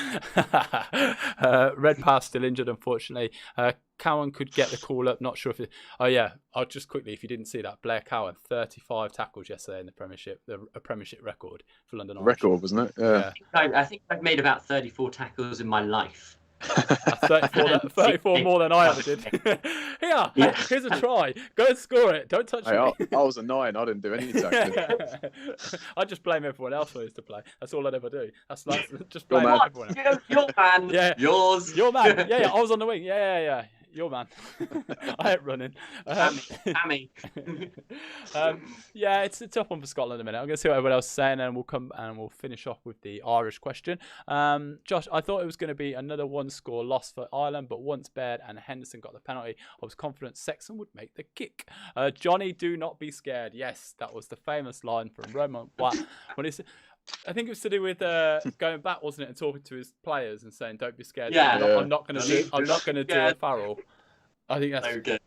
Redpath's still injured, unfortunately. Cowan could get the call up. Not sure if it. Oh yeah, I'll just quickly, if you didn't see that, Blair Cowan, 35 tackles yesterday in the Premiership, a Premiership record for London Irish. Record, wasn't it? Yeah. I think I've made about 34 tackles in my life. 34 more than I ever did. Here's a try. Go and score it. Don't touch me. I was a 9. I didn't do any tackling. I just blame everyone else who used to play. That's all I'd ever do. That's just blame everyone else. Your man. Yeah. Yours. Your man. Yeah. I was on the wing. Yeah. Your man. I ain't running. Hammy. Yeah, it's a tough one for Scotland in a minute. I'm going to see what everyone else is saying, and we'll come and we'll finish off with the Irish question. Josh, I thought it was going to be another one-score loss for Ireland, but once Baird and Henderson got the penalty, I was confident Sexton would make the kick. Johnny, do not be scared. Yes, that was the famous line from Romain Poit when he said, I think it was to do with going back, wasn't it, and talking to his players and saying, "Don't be scared. Yeah. I'm not going to do a Farrell." I think that's So good.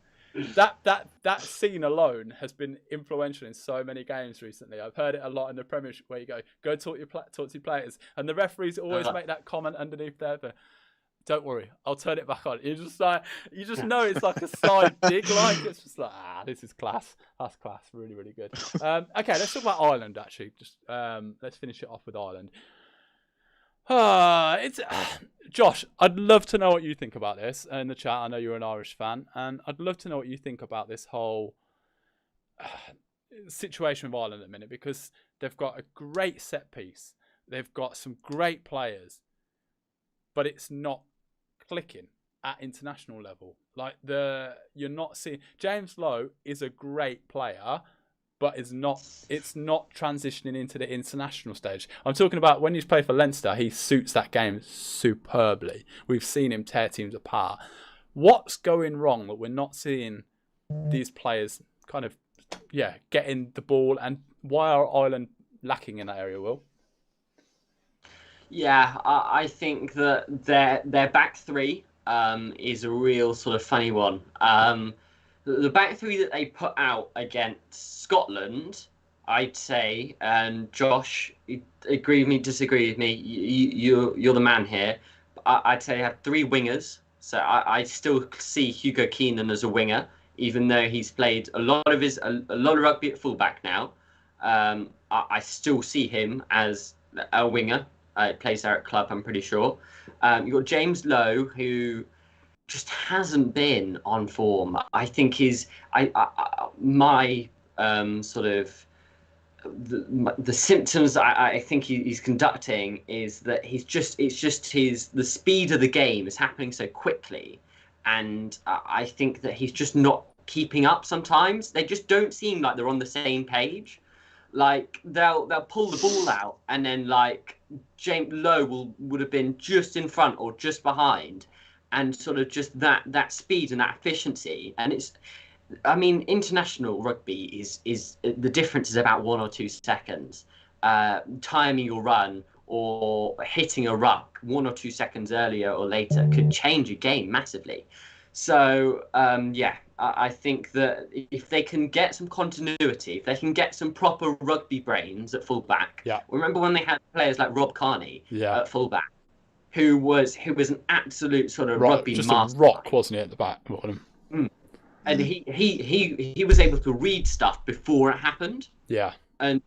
that scene alone has been influential in so many games recently. I've heard it a lot in the Premiership where you go talk to your players, and the referees always make that comment underneath there. But don't worry, I'll turn it back on. You just know it's like a side dig, like it's just like this is class. That's class, really, really good. Okay, let's talk about Ireland. Actually, just let's finish it off with Ireland. Josh, I'd love to know what you think about this in the chat. I know you're an Irish fan, and I'd love to know what you think about this whole situation with Ireland at the minute, because they've got a great set piece, they've got some great players, but it's not clicking at international level. Like you're not seeing James Lowe is a great player, but it's not transitioning into the international stage. I'm talking about when he's played for Leinster, he suits that game superbly. We've seen him tear teams apart. What's going wrong that we're not seeing these players kind of, getting the ball, and why are Ireland lacking in that area, Will? Yeah, I think that their back three is a real sort of funny one. The back three that they put out against Scotland, I'd say, and Josh, agree with me, disagree with me, you're the man here. I'd say they have three wingers. So I still see Hugo Keenan as a winger, even though he's played a lot of rugby at fullback now. I still see him as a winger. Plays there at club, I'm pretty sure. You've got James Lowe, who just hasn't been on form. I think the symptoms I think he's conducting is that the speed of the game is happening so quickly, and I think that he's just not keeping up. Sometimes they just don't seem like they're on the same page. Like they'll pull the ball out, and then like James Lowe would have been just in front or just behind, and sort of just that speed and that efficiency. And international rugby is the difference is about 1 or 2 seconds. Timing your run or hitting a ruck 1 or 2 seconds earlier or later could change a game massively. So I think that if they can get some continuity, if they can get some proper rugby brains at fullback. Yeah. Remember when they had players like Rob Kearney at fullback, who was an absolute sort of rugby just master. A rock, wasn't he, at the back? And he was able to read stuff before it happened. Yeah. And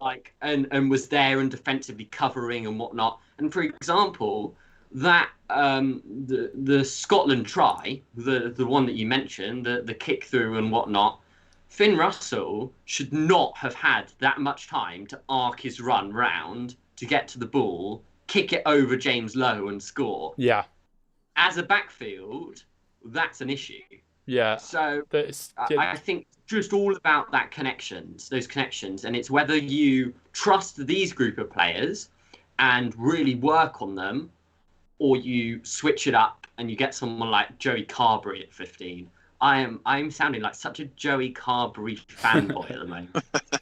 was there and defensively covering and whatnot. And for example, that the Scotland try, the one that you mentioned, the kick through and whatnot, Finn Russell should not have had that much time to arc his run round to get to the ball, kick it over James Lowe and score. Yeah. As a backfield, that's an issue. Yeah. So I think just all about those connections, and it's whether you trust these group of players and really work on them, or you switch it up and you get someone like Joey Carberry at 15. I'm sounding like such a Joey Carberry fanboy at the moment.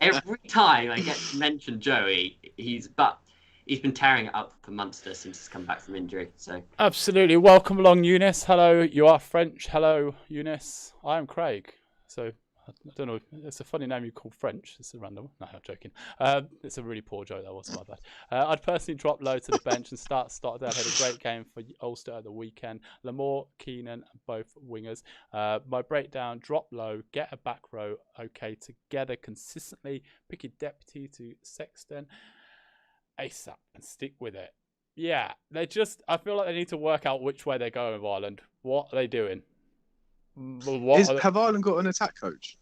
Every time I get to mention Joey, he's been tearing it up for Munster since he's come back from injury. So absolutely, welcome along, Eunice. Hello, you are French. Hello, Eunice. I am Craig. So I don't know. It's a funny name you call French. It's a random. No, I'm joking. It's a really poor joke. That was my bad. I'd personally drop Lowe to the bench and start Stockdale. Had a great game for Ulster at the weekend. Lamore, Keenan, both wingers. My breakdown: drop Lowe, get a back row. Okay, together consistently. Pick your deputy to Sexton ASAP and stick with it. Yeah, I feel like they need to work out which way they're going with Ireland. What are they doing? Have Ireland got an attack coach?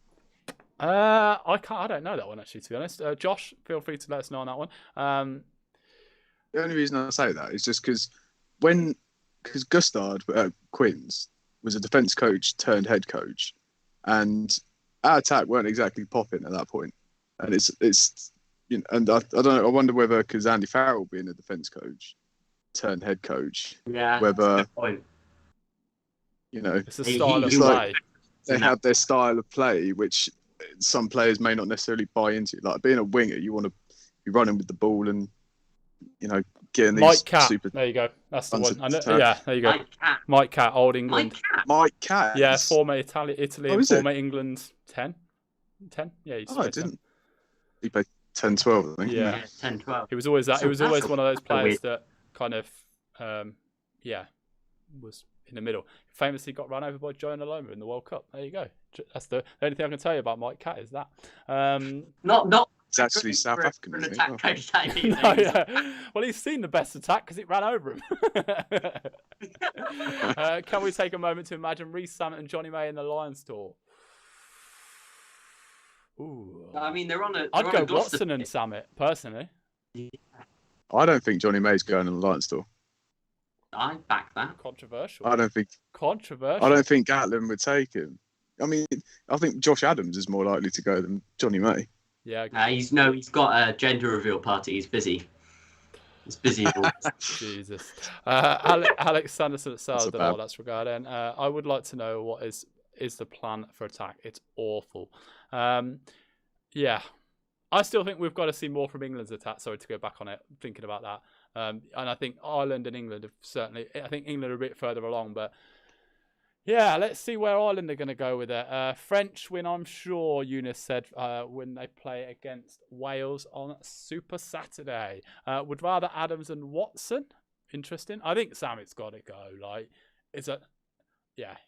I don't know that one actually, to be honest. Josh, feel free to let us know on that one. The only reason I say that is just because Gustard Quins was a defence coach turned head coach, and our attack weren't exactly popping at that point. And it's and I don't know. I wonder whether because Andy Farrell being a defence coach turned head coach, whether that's a good point. It's a style of play. They have their style of play, which some players may not necessarily buy into. Like being a winger, you want to be running with the ball and getting these Mike Catt. super. There you go. That's the one. Uncertain- Yeah, there you go. Mike Catt, Old England. Mike Catt. Yeah, former Italy and is it? former England 10. 10? Yeah, he's I didn't. He played 10-12, I think. Yeah, 10-12. He was always that. He was always one of those players weird. that kind of, was in the middle. Famously got run over by Joe Naloma in the World Cup. There you go. That's the only thing I can tell you about Mike Catt is that. Not. It's actually South African. For an isn't it? attack coach that evening. No, yeah. Well, he's seen the best attack because it ran over him. Can we take a moment to imagine Reece Samet and Johnny May in the Lions tour? Ooh. I mean, they're on a. I'd go Gloucester Watson and pitch. Samet personally. I don't think Johnny May's going on the Lions tour. I back that. Controversial. I don't think Gatlin would take him. I mean, I think Josh Adams is more likely to go than Johnny May. Yeah. He's got a gender reveal party. He's busy. He's busy. Jesus. Alex Sanderson at Sales. That's Don't know what that's regarding. I would like to know what is the plan for attack. It's awful. Yeah. I still think we've got to see more from England's attack. Sorry to go back on it, thinking about that. And I think Ireland and England have certainly. I think England are a bit further along, but yeah, let's see where Ireland are going to go with it. French win, I'm sure. Eunice said when they play against Wales on Super Saturday. Would rather Adams and Watson. Interesting. I think Samet's got to go.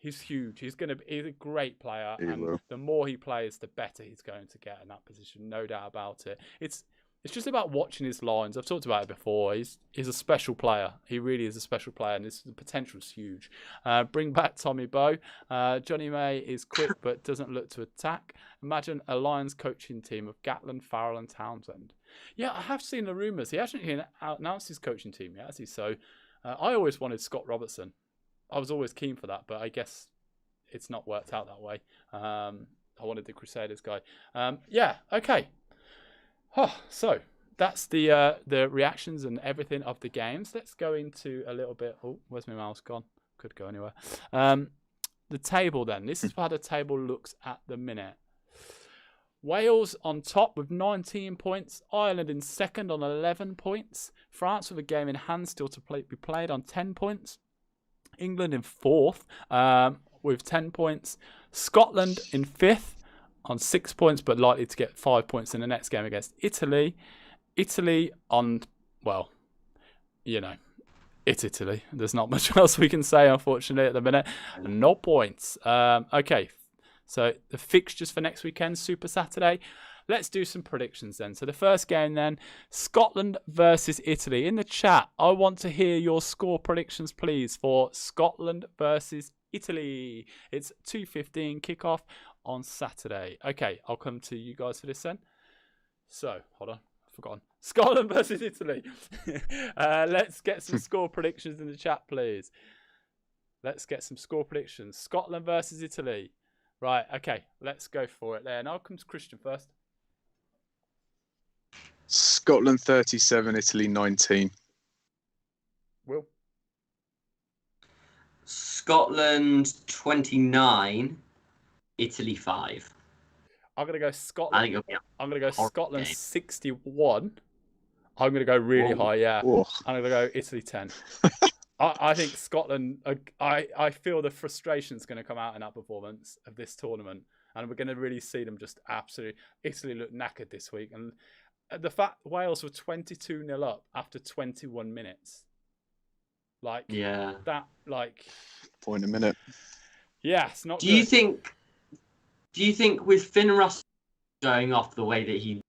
He's huge. He's a great player, and the more he plays, the better he's going to get in that position. No doubt about it. It's just about watching his lines. I've talked about it before. He's a special player. He really is a special player, and the potential is huge. Bring back Tommy Bowe. Johnny May is quick but doesn't look to attack. Imagine a Lions coaching team of Gatlin, Farrell, and Townsend. Yeah, I have seen the rumours. He hasn't announced his coaching team yet, has he? So I always wanted Scott Robertson. I was always keen for that, but I guess it's not worked out that way. I wanted the Crusaders guy. Okay. So that's the reactions and everything of the games. Let's go into a little bit. Oh, where's my mouse gone? Could go anywhere. The table then. This is how the table looks at the minute. Wales on top with 19 points. Ireland in second on 11 points. France with a game in hand still to be played on 10 points. England in fourth with 10 points. Scotland in fifth on 6 points, but likely to get 5 points in the next game against Italy. Italy on, it's Italy. There's not much else we can say, unfortunately, at the minute. No points. Okay, so the fixtures for next weekend, Super Saturday. Let's do some predictions then. So the first game then, Scotland versus Italy. In the chat, I want to hear your score predictions, please, for Scotland versus Italy. It's 2:15 kickoff on Saturday. Okay, I'll come to you guys for this then. So, hold on, I've forgotten. Scotland versus Italy. Let's get some score predictions in the chat, please. Let's get some score predictions. Scotland versus Italy. Right, okay, let's go for it there. And I'll come to Christian first. Scotland 37, Italy 19. Will? Scotland 29, Italy 5. I'm going to go Scotland. I think it'll be I'm going to go horrible Scotland game. 61. I'm going to go really high, yeah. Whoa. I'm going to go Italy 10. I think Scotland, I feel the frustration's going to come out in that performance of this tournament. And we're going to really see them just absolutely... Italy look knackered this week. And the fact Wales were 22-0 up after 21 minutes. Point a minute. Yeah, it's not Do good. you think with Finn Russell going off the way that he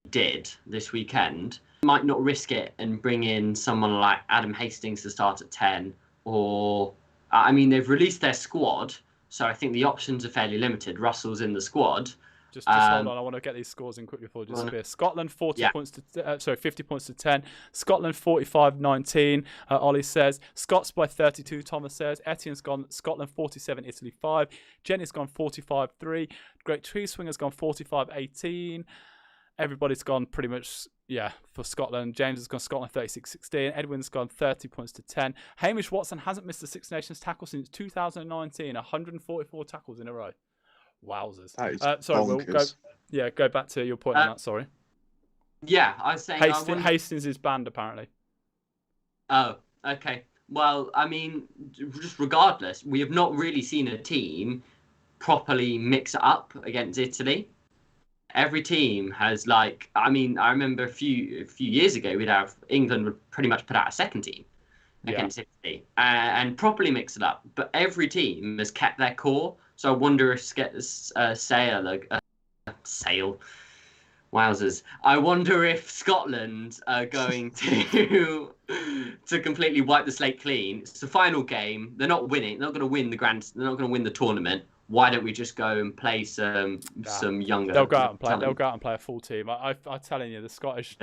did this weekend, might not risk it and bring in someone like Adam Hastings to start at 10? Or, they've released their squad, so I think the options are fairly limited. Russell's in the squad. Just hold on. I want to get these scores in quickly before we disappear. Scotland 50 points to 10. Scotland 45-19. Ollie says Scots by 32. Thomas says Etienne's gone. Scotland 47, Italy 5. Jenny's gone 45-3. Great Tree Swinger's gone 45-18. Everybody's gone pretty much, for Scotland. James has gone Scotland 36-16. Edwin's gone 30 points to 10. Hamish Watson hasn't missed a Six Nations tackle since 2019. 144 tackles in a row. Wowzers. That is sorry, Will, go back to your point on that. Sorry. Yeah, I was saying. Hastings is banned apparently. Oh, okay. Well, I mean, just regardless, we have not really seen a team properly mix it up against Italy. Every team has I remember a few years ago we'd have England would pretty much put out a second team against Italy and properly mix it up. But every team has kept their core. So I wonder if Sale. Wowzers. I wonder if Scotland are going to completely wipe the slate clean. It's the final game. They're not winning. They're not going to win they're not going to win the tournament. Why don't we just go and play some younger? They'll go out and play. They'll go out and play a full team. I'm telling you, the Scottish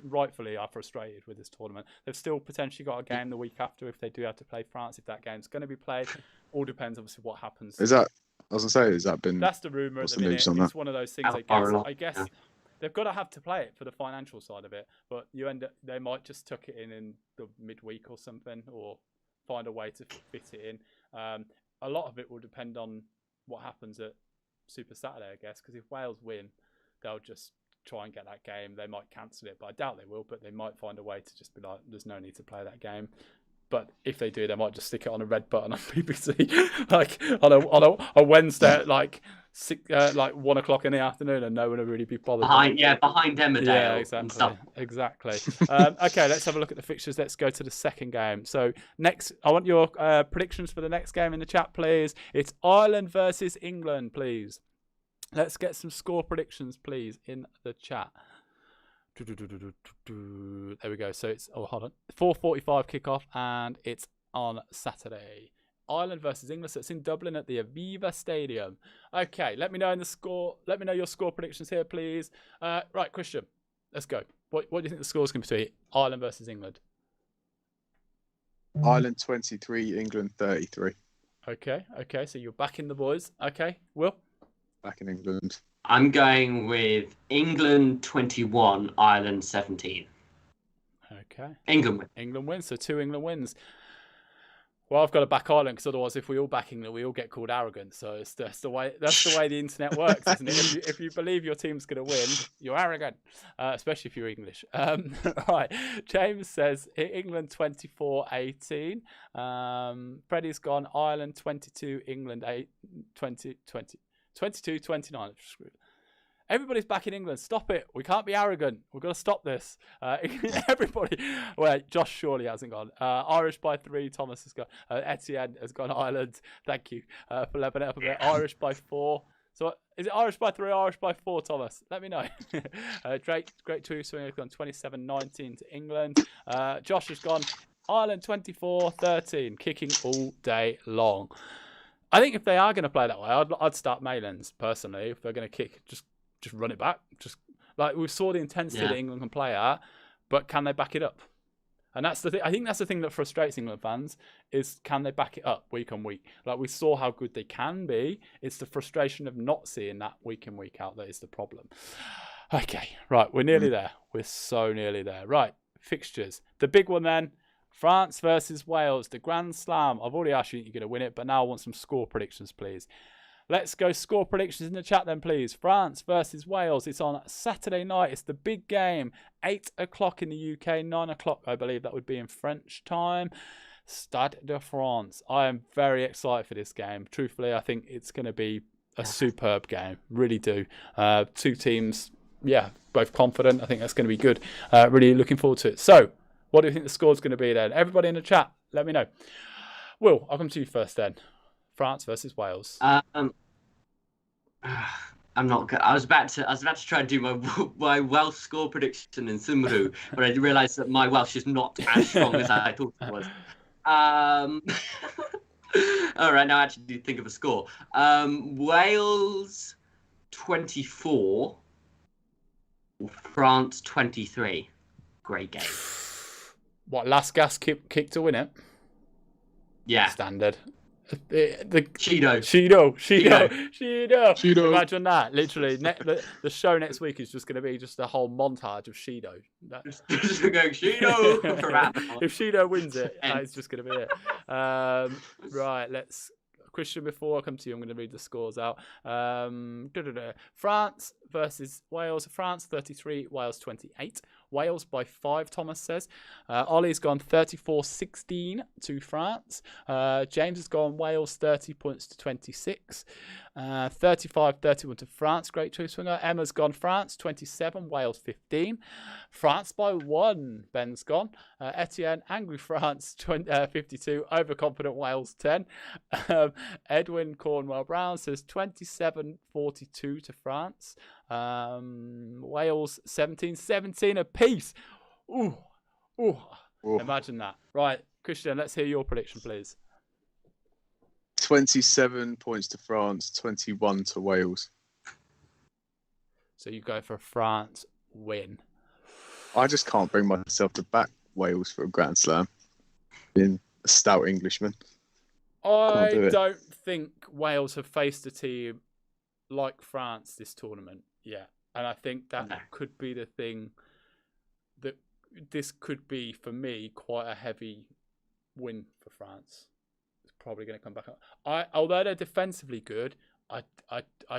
rightfully are frustrated with this tournament. They've still potentially got a game the week after if they do have to play France. If that game's going to be played, all depends obviously what happens. Is that? I was gonna say, has that been? That's the rumor at the minute. It's one of those things. I guess they've got to have to play it for the financial side of it. But they might just tuck it in the midweek or something, or find a way to fit it in. A lot of it will depend on what happens at Super Saturday, I guess, because if Wales win, they'll just try and get that game. They might cancel it, but I doubt they will. But they might find a way to just be like, there's no need to play that game. But if they do, they might just stick it on a red button on BBC, like on a Wednesday at like 1 o'clock in the afternoon, and no one will really be bothered. Behind Emmerdale. Yeah, exactly. Okay, let's have a look at the fixtures. Let's go to the second game. So next, I want your predictions for the next game in the chat, please. It's Ireland versus England, please. Let's get some score predictions, please, in the chat. There we go. So it's 4:45 kickoff, and it's on Saturday. Ireland versus England. So it's in Dublin at the Aviva Stadium. Okay, let me know your score predictions here, please. Right, Christian, let's go. What do you think the score is going to be? Ireland versus England. Ireland 23, England 33. Okay. So you're backing the boys. Okay, Will. Back in England. I'm going with England 21, Ireland 17. Okay. England wins. So 2 England wins. Well, I've got to back Ireland because otherwise, if we all back England, we all get called arrogant. So that's the way the internet works, isn't it? If you believe your team's going to win, you're arrogant, especially if you're English. Right. James says England 24-18. Freddie's gone Ireland 22, England 22-29. Everybody's back in England. Stop it. We can't be arrogant. We've got to stop this. Everybody. Wait, Josh surely hasn't gone. Irish by 3. Thomas has gone. Etienne has gone Ireland. Thank you for leveling it up a bit. Irish by 4. So is it Irish by 3 or Irish by 4, Thomas? Let me know. Great two swing has gone 27-19 to England. Josh has gone Ireland 24-13, kicking all day long. I think if they are going to play that way, I'd start Maylands personally. If they're going to kick, just run it back. Just like we saw the intensity that England can play at, but can they back it up? And that's the thing. I think that's the thing that frustrates England fans is can they back it up week on week? Like we saw how good they can be. It's the frustration of not seeing that week in week out that is the problem. Okay, right, we're nearly there. We're so nearly there. Right, fixtures. The big one then. France versus Wales, the Grand Slam. I've already asked you if you're going to win it, but now I want some score predictions, please. Let's go score predictions in the chat then, please. France versus Wales. It's on Saturday night. It's the big game. 8 o'clock in the UK, 9 o'clock, I believe that would be in French time. Stade de France. I am very excited for this game. Truthfully, I think it's going to be a superb game. Really do. Two teams, both confident. I think that's going to be good. Really looking forward to it. So, what do you think the score's going to be then? Everybody in the chat, let me know. Will, I'll come to you first then. France versus Wales. I'm not good. I was about to try and do my Welsh score prediction in Cymru, but I realised that my Welsh is not as strong as I thought it was. All right, now I actually do think of a score. Wales 24, France 23. Great game. What, last gas kick to win it? Yeah. Standard. Shido. Imagine that. Literally, the show next week is just going to be just a whole montage of Shido. Just going Shido. If Shido wins it, that's just going to be it. Right, let's... Christian, before I come to you, I'm going to read the scores out. France versus Wales. France 33, Wales 28. Wales by 5, Thomas says. Ollie's gone 34-16 to France. James has gone Wales 30 points to 26. 35-31 to France. Great choice, Swinger. Emma's gone France 27, Wales 15. France by 1, Ben's gone. Etienne, angry France 52, overconfident Wales 10. Edwin Cornwell Brown says 27-42 to France. Wales 17 apiece. Ooh. Imagine that. Right, Christian, let's hear your prediction, please. 27 points to France, 21 to Wales. So you go for a France win. I just can't bring myself to back Wales for a Grand Slam, being a stout Englishman. I don't think Wales have faced a team like France this tournament yet. And I think that could be the thing that this could be, for me, quite a heavy win for France. It's probably going to come back up. Although they're defensively good, I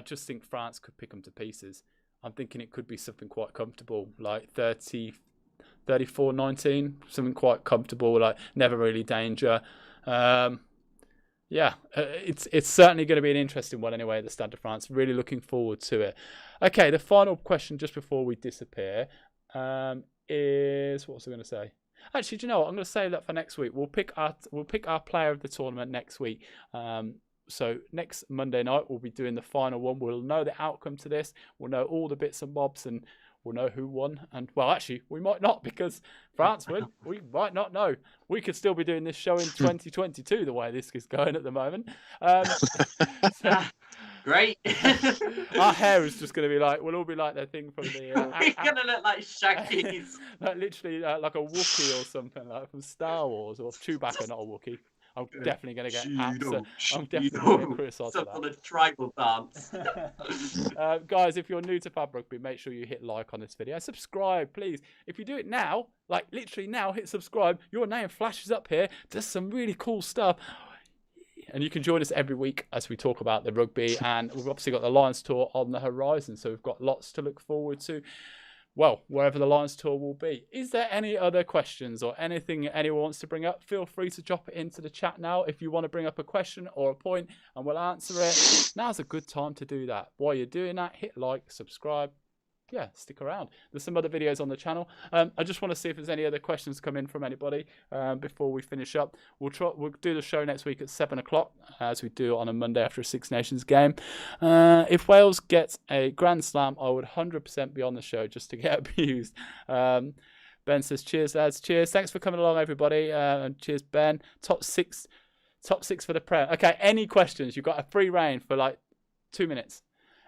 just think France could pick them to pieces. I'm thinking it could be something quite comfortable, like 34-19, something quite comfortable, like never really danger. It's certainly going to be an interesting one anyway at the Stade de France. Really looking forward to it. Okay, the final question just before we disappear is, what was I going to say? Actually, do you know what? I'm going to save that for next week. We'll pick our player of the tournament next week. So next Monday night we'll be doing the final one. We'll know the outcome to this. We'll know all the bits and bobs, and we'll know who won. And well, actually, we might not, because France win. We might not know. We could still be doing this show in 2022 the way this is going at the moment. Great. Our hair is just going to be like, we'll all be like that thing from the... We're going to look like Shaggy's. Like literally like a Wookiee or something, like from Star Wars, or Chewbacca, not a Wookiee. I'm definitely going to get I'm definitely going to get criticised for that. On a tribal dance. Guys, if you're new to Pub Rugby, make sure you hit like on this video. Subscribe, please. If you do it now, like literally now, hit subscribe. Your name flashes up here. Does some really cool stuff. And you can join us every week as we talk about the rugby. And we've obviously got the Lions Tour on the horizon, so we've got lots to look forward to. Well, wherever the Lions Tour will be. Is there any other questions or anything anyone wants to bring up? Feel free to drop it into the chat now if you want to bring up a question or a point, and we'll answer it. Now's a good time to do that. While you're doing that, hit like, subscribe. Yeah, stick around. There's some other videos on the channel. I just want to see if there's any other questions come in from anybody before we finish up. We'll do the show next week at 7 o'clock, as we do on a Monday after a Six Nations game. If Wales gets a Grand Slam, I would 100% be on the show just to get abused. Ben says, cheers, lads. Cheers. Thanks for coming along, everybody. And cheers, Ben. Top six for the Prem. Okay, any questions? You've got a free reign for like 2 minutes.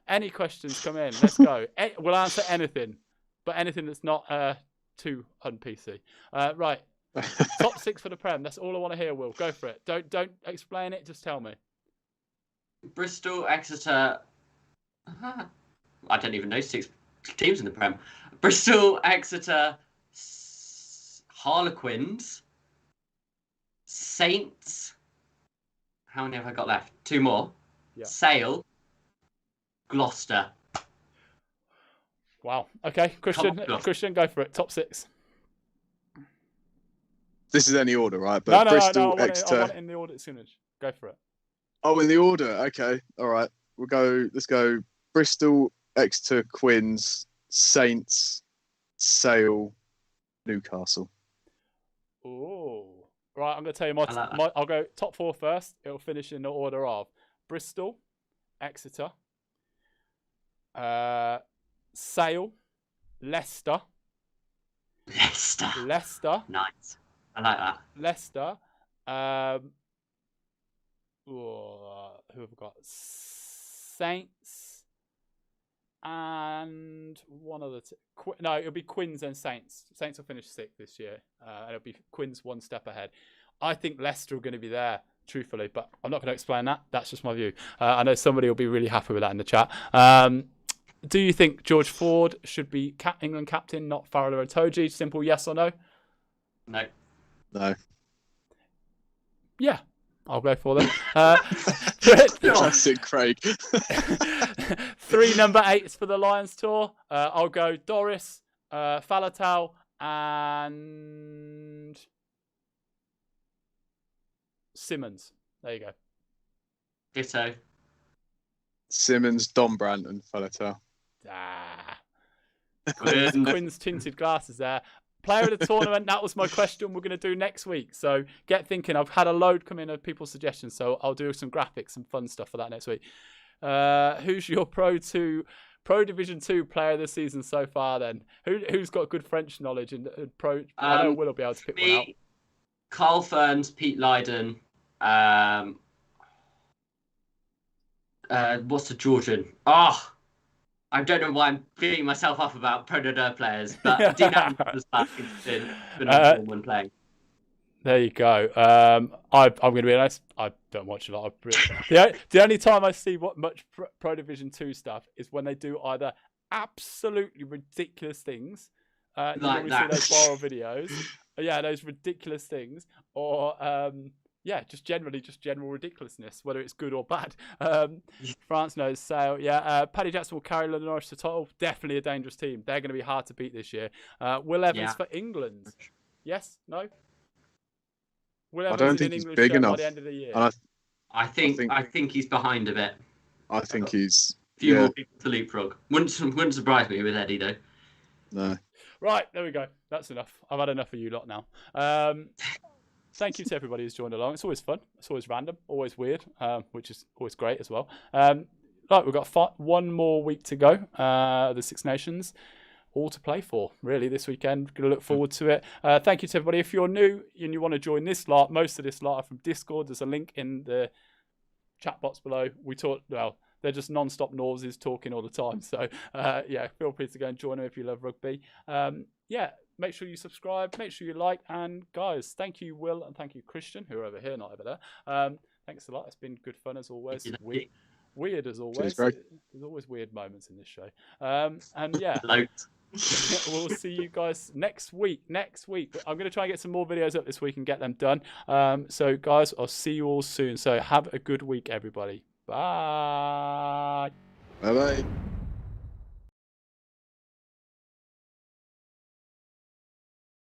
Any questions, come in. Let's go. We'll answer anything, but anything that's not too un-PC. Right. Top 6 for the Prem. That's all I want to hear, Will. Go for it. Don't explain it. Just tell me. Bristol, Exeter. I don't even know 6 teams in the Prem. Bristol, Exeter, Harlequins, Saints. How many have I got left? 2 more. Yeah. Sale. Gloucester. Wow. Okay, Christian, go for it. Top 6. This is any order, right? But no, Bristol, Exeter. I want it in the order as soon as. Go for it. Oh, in the order. Okay. All right. Let's go. Bristol, Exeter, Quins, Saints, Sale, Newcastle. Oh. Right. I'm going to tell you I'll go top 4 first. It'll finish in the order of Bristol, Exeter, Sale, Leicester. Nice. I like that. Leicester. Who have we got? Saints. And one other. No, it'll be Quins and Saints. Saints will finish 6th this year. And it'll be Quins 1 step ahead. I think Leicester are going to be there, truthfully, but I'm not going to explain that. That's just my view. I know somebody will be really happy with that in the chat. Do you think George Ford should be England captain, not Farrell or Itoje? Simple yes or no? No. No. Yeah. I'll go for them. Classic Craig. 3 number 8s for the Lions tour. I'll go Doris, Falatau, and Simmons. There you go. Ditto. Simmons, Dombrandt, and Falatau. Quinn's tinted glasses there. Player of the tournament, that was my question we're going to do next week. So get thinking. I've had a load come in of people's suggestions, so I'll do some graphics and fun stuff for that next week. Who's your Pro Division 2 player of the season so far then? Who's got good French knowledge and Pro? I know Will be able to pick one out. Carl Ferns, Pete Lydon. What's the Georgian? I don't know why I'm beating myself up about Pro D2 players, but Dean Adams has been on form when playing. There you go. I'm going to be honest. I don't watch a lot of. The only time I see much Pro Division 2 stuff is when they do either absolutely ridiculous things, Like see that. those viral videos, those ridiculous things, or just general ridiculousness, whether it's good or bad. France knows Sale. Paddy Jackson will carry London Irish to title. Definitely a dangerous team. They're going to be hard to beat this year. Will Evans for England. Yes? No? Will Evans I don't think he's big enough by the end of the year. I think he's behind a bit. I think he's A few more people to leapfrog. Wouldn't surprise me with Eddie though. No. Right, there we go. That's enough. I've had enough of you lot now. Thank you to everybody who's joined along. It's always fun. It's always random. Always weird, which is always great as well. Right, we've got 1 more week to go. The Six Nations, all to play for, really, this weekend. Going to look forward to it. Thank you to everybody. If you're new and you want to join this lot, most of this lot are from Discord. There's a link in the chat box below. They're just non-stop noises talking all the time. So, feel free to go and join them if you love rugby. Make sure you subscribe, make sure you like, and guys, thank you, Will, and thank you, Christian, who are over here, not over there. Thanks a lot. It's been good fun as always. Weird as always. Cheers, There's always weird moments in this show. We'll see you guys next week. I'm going to try and get some more videos up this week and get them done. So, guys, I'll see you all soon. So, have a good week, everybody. Bye. Bye-bye.